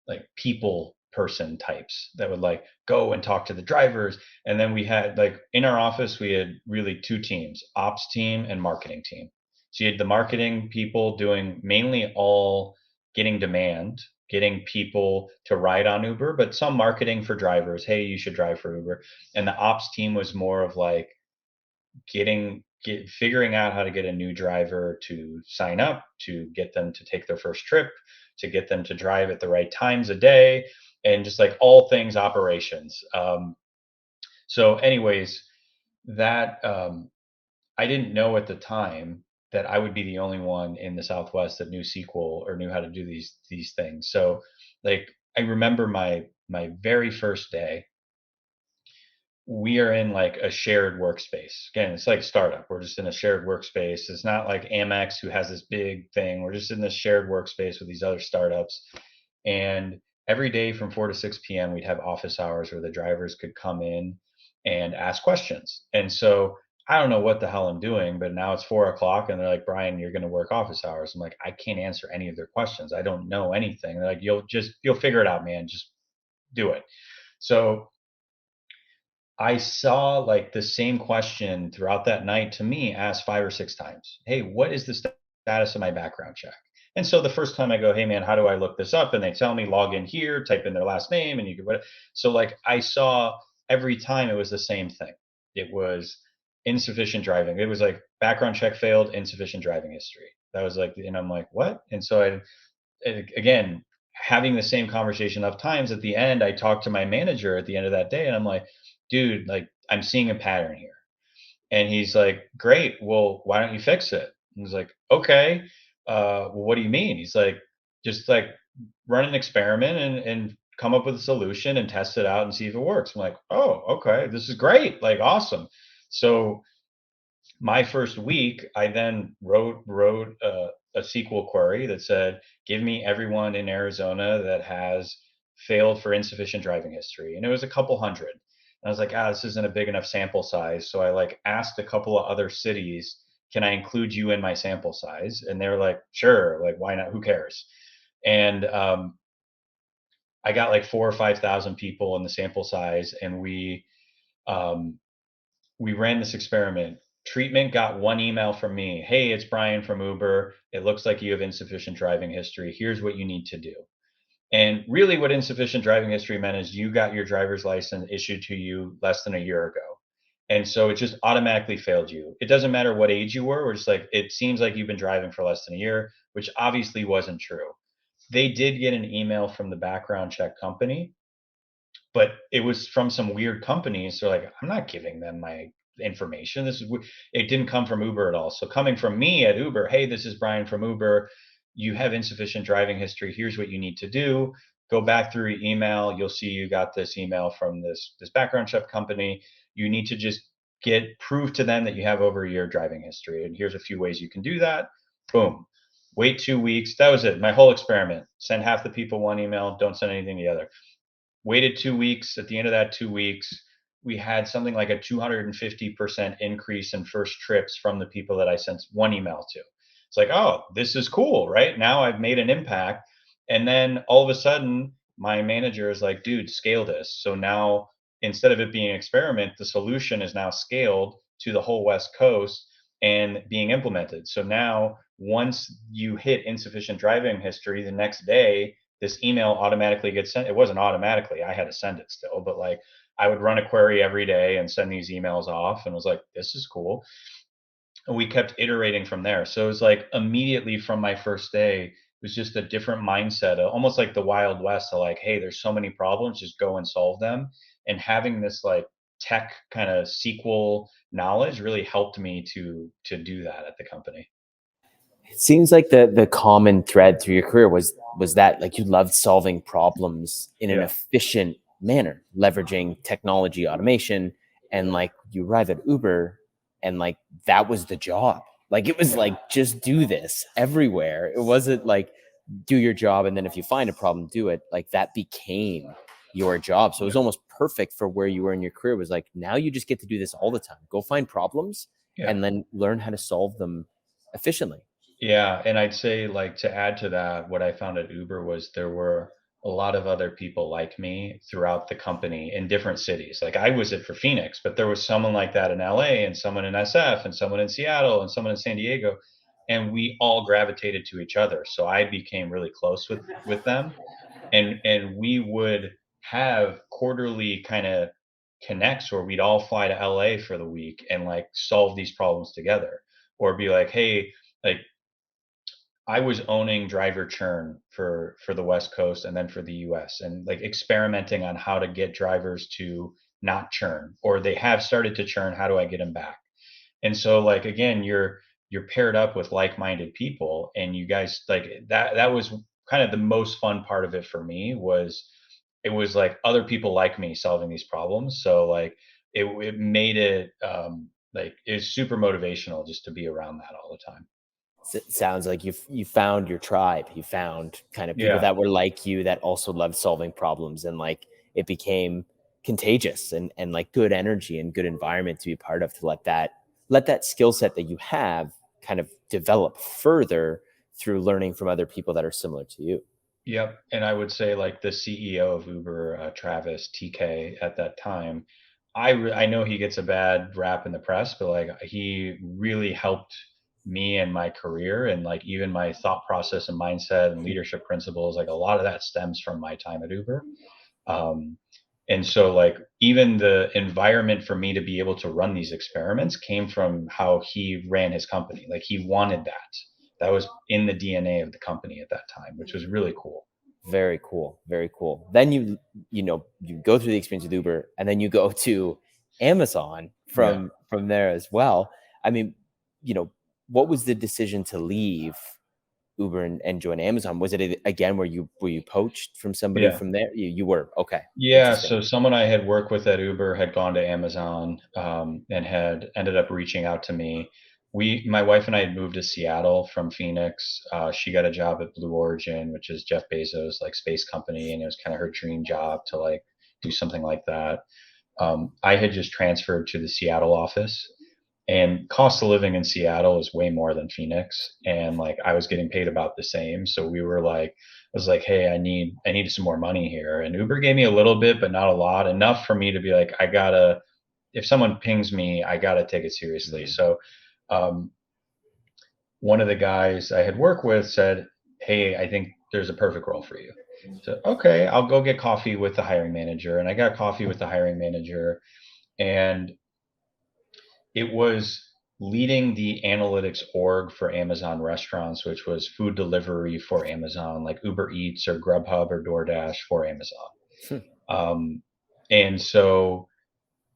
like people person types that would like go and talk to the drivers. And then we had like in our office, we had really two teams, ops team and marketing team. So you had the marketing people doing mainly all getting demand, getting people to ride on Uber, but some marketing for drivers. Hey, you should drive for Uber. And the ops team was more of like figuring out how to get a new driver to sign up, to get them to take their first trip, to get them to drive at the right times a day, and just like all things operations. So anyways, that I didn't know at the time that I would be the only one in the Southwest that knew SQL or knew how to do these things. So like I remember my very first day, we are in like a shared workspace. Again, it's like startup. We're just in a shared workspace. It's not like Amex who has this big thing. We're just in this shared workspace with these other startups. And every day from 4 to 6 p.m., we'd have office hours where the drivers could come in and ask questions. And so I don't know what the hell I'm doing, but now it's 4 o'clock and they're like, Brian, you're going to work office hours. I'm like, I can't answer any of their questions. I don't know anything. They're like, you'll figure it out, man. Just do it. So I saw like the same question throughout that night to me asked 5 or 6 times. Hey, what is the status of my background check? And so the first time I go, hey man, how do I look this up? And they tell me log in here, type in their last name, and you can what. So like I saw every time it was the same thing. It was insufficient driving. It was like background check failed, insufficient driving history. That was like, and I'm like, what? And so again, having the same conversation enough times, at the end, I talked to my manager at the end of that day, and I'm like, dude, like I'm seeing a pattern here. And he's like, great. Well, why don't you fix it? And he's like, okay. Well, what do you mean? He's like, just like run an experiment and come up with a solution and test it out and see if it works. I'm like, oh, okay. This is great. Like, awesome. So my first week, I then wrote a SQL query that said, "Give me everyone in Arizona that has failed for insufficient driving history," and it was a couple hundred. And I was like, "Ah, this isn't a big enough sample size." So I like asked a couple of other cities, "Can I include you in my sample size?" And they were like, "Sure, like why not? Who cares?" And I got like 4 or 5 thousand people in the sample size, and um, we ran this experiment. Treatment got one email from me. Hey, it's Brian from Uber. It looks like you have insufficient driving history. Here's what you need to do. And really, what insufficient driving history meant is you got your driver's license issued to you less than a year ago. And so it just automatically failed you. It doesn't matter what age you were. We're just like, it seems like you've been driving for less than a year, which obviously wasn't true. They did get an email from the background check company, but it was from some weird companies. So like, I'm not giving them my information. It didn't come from Uber at all. So coming from me at Uber, hey, this is Brian from Uber. You have insufficient driving history. Here's what you need to do. Go back through your email. You'll see you got this email from this background check company. You need to just get proof to them that you have over a year driving history. And here's a few ways you can do that. Boom. Wait 2 weeks. That was it. My whole experiment. Send half the people one email. Don't send anything the other. Waited 2 weeks. At the end of that 2 weeks, we had something like a 250% increase in first trips from the people that I sent one email to. It's like, oh, this is cool, right? Now I've made an impact. And then all of a sudden, my manager is like, dude, scale this. So now instead of it being an experiment, the solution is now scaled to the whole West Coast and being implemented. So now once you hit insufficient driving history, the next day this email automatically gets sent. It wasn't automatically, I had to send it still, but like I would run a query every day and send these emails off and was like, this is cool. And we kept iterating from there. So it was like immediately from my first day, it was just a different mindset, almost like the Wild West of like, hey, there's so many problems, just go and solve them. And having this like tech kind of SQL knowledge really helped me to do that at the company. It seems like the common thread through your career was that like you loved solving problems in an Yeah. efficient manner, leveraging technology, automation, and like you arrive at Uber and like that was the job. Like it was like just do this everywhere. It wasn't like do your job and then if you find a problem, do it. Like that became your job. So it Yeah. was almost perfect for where you were in your career. It was like now you just get to do this all the time. Go find problems Yeah. and then learn how to solve them efficiently. Yeah, and I'd say like to add to that, what I found at Uber was there were a lot of other people like me throughout the company in different cities. Like I was it for Phoenix, but there was someone like that in LA and someone in SF and someone in Seattle and someone in San Diego, and we all gravitated to each other. So I became really close with them, and we would have quarterly kind of connects where we'd all fly to LA for the week and like solve these problems together, or be like, hey, like I was owning driver churn for the West Coast and then for the US and like experimenting on how to get drivers to not churn, or they have started to churn, how do I get them back? And so like again, you're paired up with like-minded people and you guys like that was kind of the most fun part of it for me was it was like other people like me solving these problems. So like it made it like it was super motivational just to be around that all the time. Sounds like you found your tribe. You found kind of people Yeah. that were like you that also loved solving problems, and like it became contagious and like good energy and good environment to be part of to let that skill set that you have kind of develop further through learning from other people that are similar to you. Yep, and I would say like the CEO of Uber, Travis TK at that time, I know he gets a bad rap in the press, but like he really helped me and my career and like even my thought process and mindset and leadership principles. Like a lot of that stems from my time at Uber. Um, and so like even the environment for me to be able to run these experiments came from how he ran his company. Like he wanted that. That was in the DNA of the company at that time, which was really cool. Very cool. Very cool. Then you go through the experience with Uber and then you go to Amazon Yeah. from there as well. I mean, you know, what was the decision to leave Uber and join Amazon? Was it again were you poached from somebody Yeah. from there? You were. Okay. Yeah, Interesting. so someone I had worked with at Uber had gone to Amazon, and had ended up reaching out to me. My wife and I had moved to Seattle from Phoenix. She got a job at Blue Origin, which is Jeff Bezos' like space company, and it was kind of her dream job to like do something like that. I had just transferred to the Seattle office, and cost of living in Seattle is way more than Phoenix, and like I was getting paid about the same. So we were like, I was like, hey, I need some more money here, and Uber gave me a little bit, but not a lot, enough for me to be like, I gotta, if someone pings me, I gotta take it seriously. So um, one of the guys I had worked with said, hey, I think there's a perfect role for you. So okay, I'll go get coffee with the hiring manager, and I got coffee with the hiring manager, and it was leading the analytics org for Amazon restaurants, which was food delivery for Amazon, like Uber Eats or Grubhub or DoorDash for Amazon. Hmm. Um, and so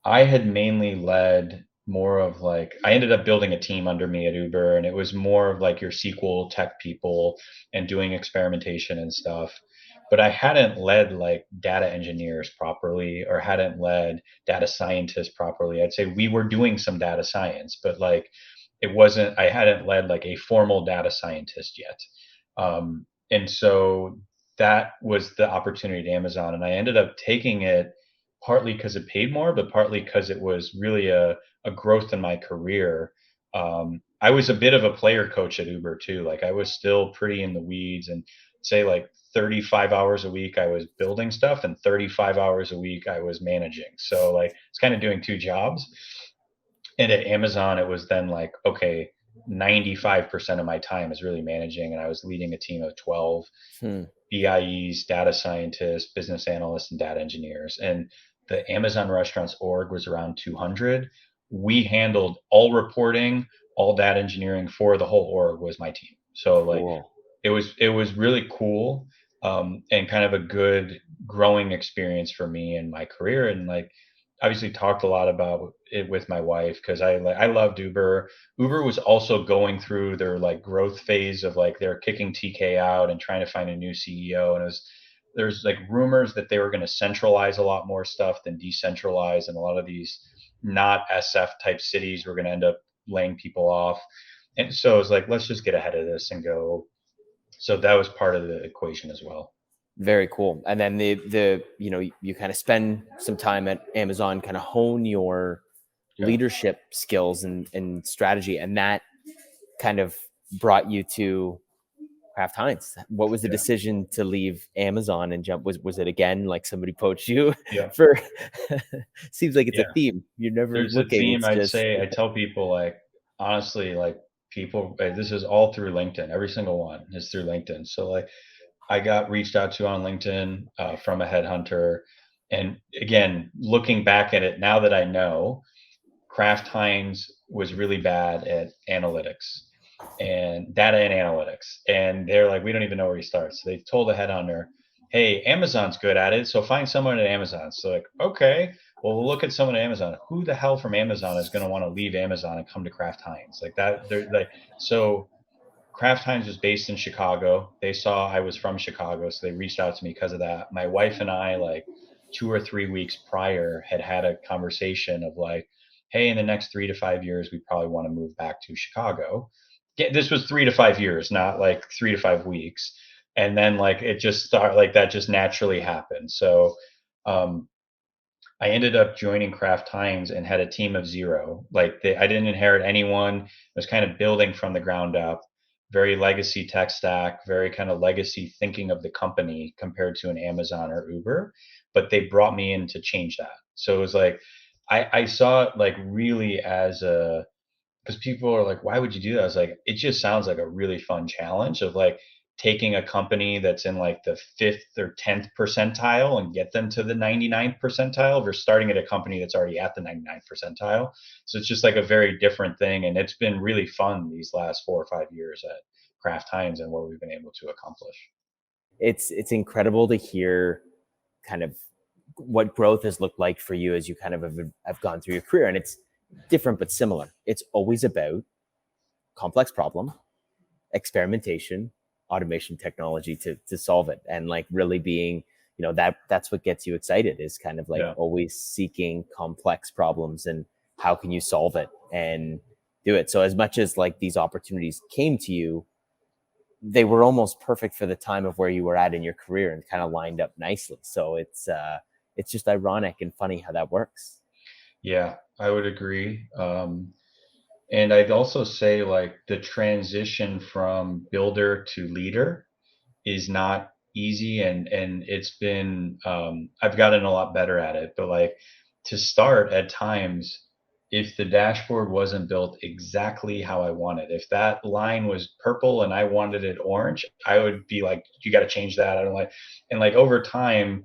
I had mainly led more of like, I ended up building a team under me at Uber, and it was more of like your SQL tech people and doing experimentation and stuff. But I hadn't led like data engineers properly or hadn't led data scientists properly. I'd say we were doing some data science, but like it wasn't, I hadn't led like a formal data scientist yet. And so that was the opportunity at Amazon. And I ended up taking it partly because it paid more, but partly because it was really a growth in my career. I was a bit of a player coach at Uber too. Like I was still pretty in the weeds, and say like 35 hours a week I was building stuff and 35 hours a week I was managing. So like it's kind of doing two jobs. And at Amazon, it was then like, okay, 95% of my time is really managing, and I was leading a team of 12 Hmm. BIEs, data scientists, business analysts, and data engineers. And the Amazon Restaurants org was around 200. We handled all reporting, all data engineering for the whole org was my team. So like Cool. it was really cool, and kind of a good growing experience for me in my career. And like obviously talked a lot about it with my wife because I loved Uber. Uber was also going through their like growth phase of like they're kicking TK out and trying to find a new CEO. And there's like rumors that they were going to centralize a lot more stuff than decentralize, and a lot of these not SF type cities were going to end up laying people off. And so it's like, let's just get ahead of this and go. So that was part of the equation as well. Very cool. And then the you kind of spend some time at Amazon, kind of hone your Yeah. leadership skills and strategy, and that kind of brought you to Kraft Heinz. What was the Yeah. decision to leave Amazon and jump? Was it again like somebody poached you Yeah. for? Seems like it's a Yeah. theme. You're never There's a looking. theme. It's I'd just say I tell people like honestly, like people, this is all through LinkedIn. Every single one is through LinkedIn. So like I got reached out to on LinkedIn from a headhunter. And again, looking back at it now that I know, Kraft Heinz was really bad at analytics and data and analytics. And they're like, we don't even know where he starts. So they told the headhunter, hey, Amazon's good at it. So find someone at Amazon. So like, okay, well, we'll look at someone at Amazon. Who the hell from Amazon is going to want to leave Amazon and come to Kraft Heinz? Like that, they're like, so Kraft Heinz was based in Chicago. They saw I was from Chicago, so they reached out to me because of that. My wife and I, like 2 or 3 weeks prior, had a conversation of like, hey, in the next 3 to 5 years, we probably want to move back to Chicago. This was 3 to 5 years, not like 3 to 5 weeks. And then like it just started like that just naturally happened. So um, I ended up joining Kraft Heinz and had a team of zero. I didn't inherit anyone. I was kind of building from the ground up, very legacy tech stack, very kind of legacy thinking of the company compared to an Amazon or Uber. But they brought me in to change that. So it was like I saw it like really as a, because people are like, why would you do that? I was like, it just sounds like a really fun challenge of like taking a company that's in like the 5th or 10th percentile and get them to the 99th percentile versus starting at a company that's already at the 99th percentile. So it's just like a very different thing. And it's been really fun these last 4 or 5 years at Kraft Heinz and what we've been able to accomplish. it's incredible to hear kind of what growth has looked like for you as you kind of have gone through your career, and it's different but similar. It's always about complex problem, experimentation, automation technology to solve it, and like really being, that's what gets you excited, is kind of like Yeah. always seeking complex problems and how can you solve it and do it. So as much as like these opportunities came to you, they were almost perfect for the time of where you were at in your career and kind of lined up nicely. So it's just ironic and funny how that works. Yeah, I would agree. And I'd also say like the transition from builder to leader is not easy, and it's been I've gotten a lot better at it. But like to start at times, if the dashboard wasn't built exactly how I wanted, if that line was purple and I wanted it orange, I would be like, you got to change that. I don't like, and like over time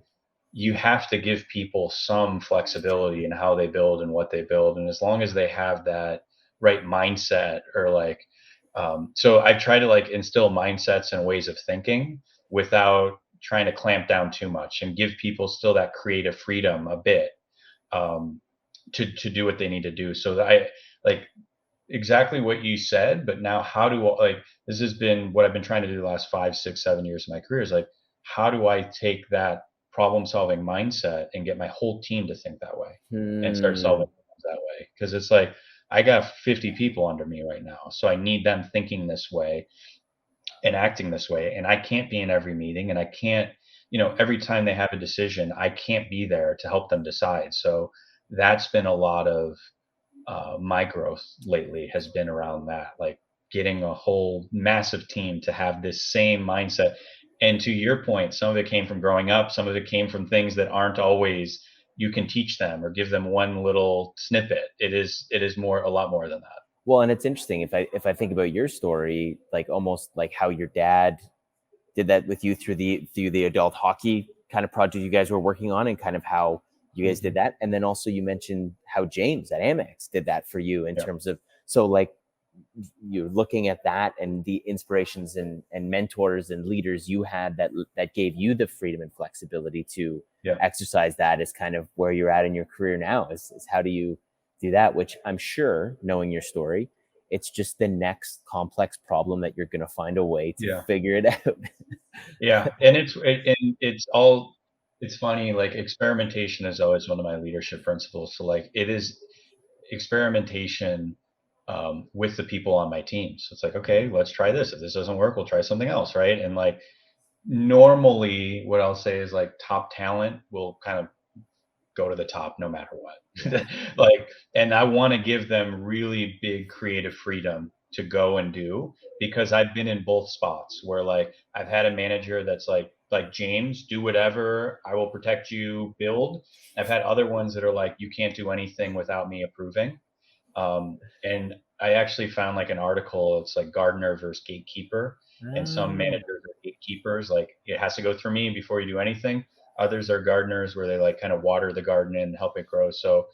you have to give people some flexibility in how they build and what they build. And as long as they have that right mindset, or like, so I try to like instill mindsets and ways of thinking without trying to clamp down too much, and give people still that creative freedom a bit, um, to do what they need to do. So that I like exactly what you said, but now how do I, like, this has been what I've been trying to do the last 5, 6, 7 years of my career, is like, how do I take that problem solving mindset and get my whole team to think that way and start Hmm. solving problems that way? Because it's like, I got 50 people under me right now, so I need them thinking this way and acting this way. And I can't be in every meeting, and I can't, every time they have a decision, I can't be there to help them decide. So that's been a lot of my growth lately, has been around that, like getting a whole massive team to have this same mindset. And to your point, some of it came from growing up, some of it came from things that aren't always you can teach them or give them one little snippet. It is more, a lot more than that. Well, and it's interesting if I think about your story, like almost like how your dad did that with you through the adult hockey kind of project you guys were working on, and kind of how you guys did Mhm. that. And then also you mentioned how James at Amex did that for you in Yeah. terms of, so like you're looking at that and the inspirations and mentors and leaders you had that gave you the freedom and flexibility to Yeah. exercise that, is kind of where you're at in your career now, is how do you do that, which I'm sure, knowing your story, it's just the next complex problem that you're going to find a way to Yeah. figure it out. Yeah. And it's funny, like experimentation is always one of my leadership principles. So like it is experimentation, with the people on my team. So it's like, okay, let's try this. If this doesn't work, we'll try something else, right? And like normally, what I'll say is like top talent will kind of go to the top no matter Yeah. what. Like, and I want to give them really big creative freedom to go and do, because I've been in both spots where like I've had a manager that's like James, do whatever, I will protect you, build. I've had other ones that are like, you can't do anything without me approving. And I actually found like an article. It's like gardener versus gatekeeper, and some Ah. managers are gatekeepers, like it has to go through me before you do anything. Others are gardeners, where they like kind of water the garden and help it grow. So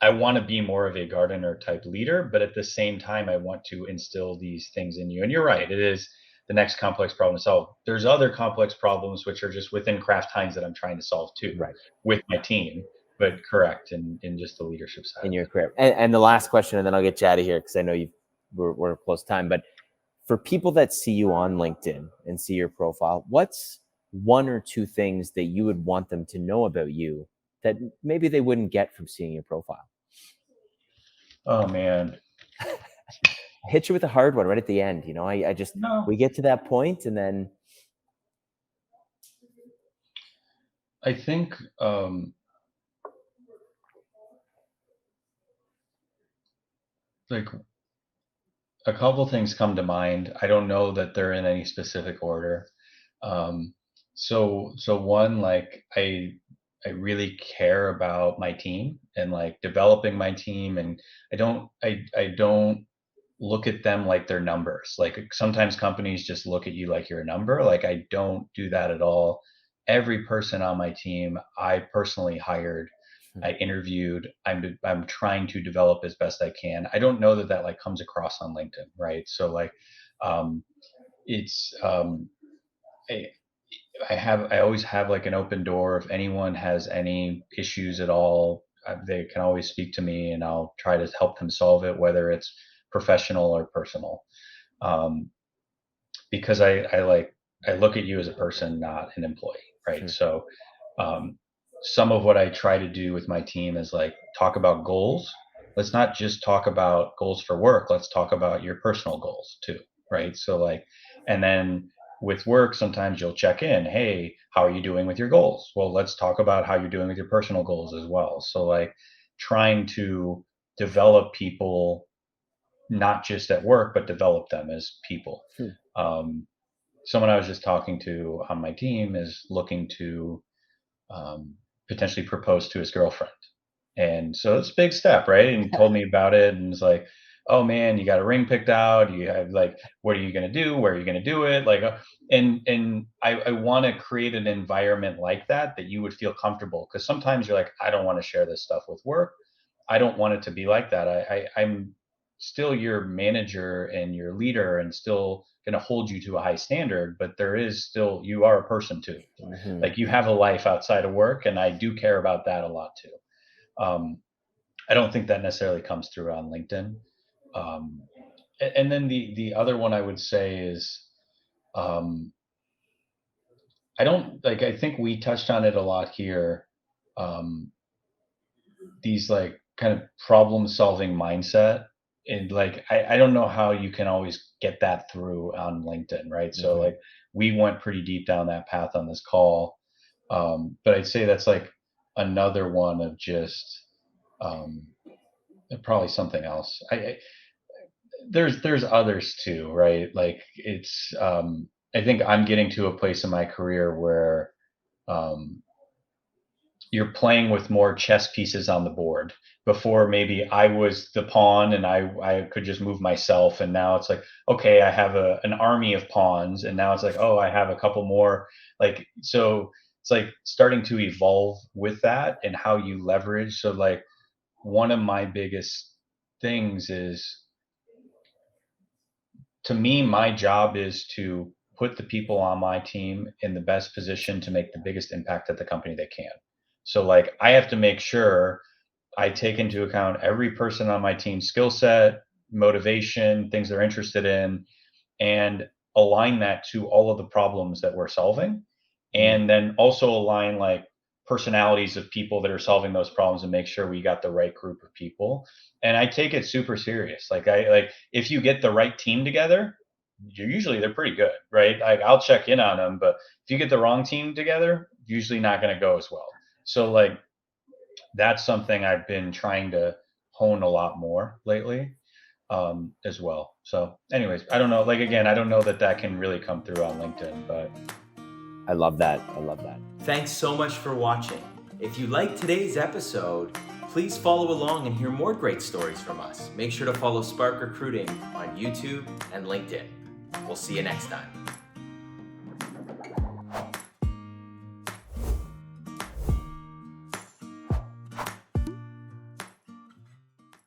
I want to be more of a gardener type leader, but at the same time, I want to instill these things in you. And you're right, it is the next complex problem to solve. There's other complex problems which are just within Kraft Heinz that I'm trying to solve too Right. with my team, but correct in just the leadership side In of your it. career. And the last question, and then I'll get you out of here because I know we're close to time. But for people that see you on LinkedIn and see your profile, what's one or two things that you would want them to know about you that maybe they wouldn't get from seeing your profile? Oh man. I hit you with a hard one right at the end. I just, No, we get to that point and then I think, like a couple things come to mind. I don't know that they're in any specific order. Um, so one, like I really care about my team and like developing my team, and I don't look at them like they're numbers. Like sometimes companies just look at you like you're a number. Like I don't do that at all. Every person on my team, I personally hired, I interviewed. I'm trying to develop as best I can. I don't know that that like comes across on LinkedIn, right? So like, um, it's I, I always have like an open door. If anyone has any issues at all, they can always speak to me, and I'll try to help them solve it, whether it's professional or personal. Um, because I look at you as a person, not an employee, right? So um, some of what I try to do with my team is like talk about goals. Let's not just talk about goals for work. Let's talk about your personal goals too, right? So like, and then with work, sometimes you'll check in. Hey, how are you doing with your goals? Well, let's talk about how you're doing with your personal goals as well. So like, trying to develop people, not just at work, but develop them as people. Um, Someone I was just talking to on my team is looking to, potentially propose to his girlfriend. And so it's a big step, right? And he told me about it and was like, oh man, you got a ring picked out. You have like, what are you going to do? Where are you going to do it? Like, and I want to create an environment like that you would feel comfortable. Cause sometimes you're like, I don't want to share this stuff with work. I don't want it to be like that. I'm still your manager and your leader and still going to hold you to a high standard, but there is still, you are a person too. Mm-hmm. Like you have a life outside of work. And I do care about that a lot too. I don't think that necessarily comes through on LinkedIn. And then the other one I would say is, I don't like, I think we touched on it a lot here. These like kind of problem solving mindset. And like, I don't know how you can always get that through on LinkedIn, right? Mm-hmm. So like we went pretty deep down that path on this call. But I'd say that's like another one of just, probably something else. There's others too, right? Like it's, I think I'm getting to a place in my career where, you're playing with more chess pieces on the board. Before maybe I was the pawn and I could just move myself. And now it's like, okay, I have an army of pawns. And now it's like, oh, I have a couple more. Like, so it's like starting to evolve with that and how you leverage. So like one of my biggest things is, to me, my job is to put the people on my team in the best position to make the biggest impact at the company they can. So like I have to make sure I take into account every person on my team's skill set, motivation, things they're interested in, and align that to all of the problems that we're solving. And then also align like personalities of people that are solving those problems and make sure we got the right group of people. And I take it super serious. Like if you get the right team together, usually they're pretty good, right? Like I'll check in on them, but if you get the wrong team together, usually not going to go as well. So like that's something I've been trying to hone a lot more lately, as well. So anyways, I don't know, like, again, I don't know that can really come through on LinkedIn, but I love that. I love that. Thanks so much for watching. If you liked today's episode, please follow along and hear more great stories from us. Make sure to follow Spark Recruiting on YouTube and LinkedIn. We'll see you next time.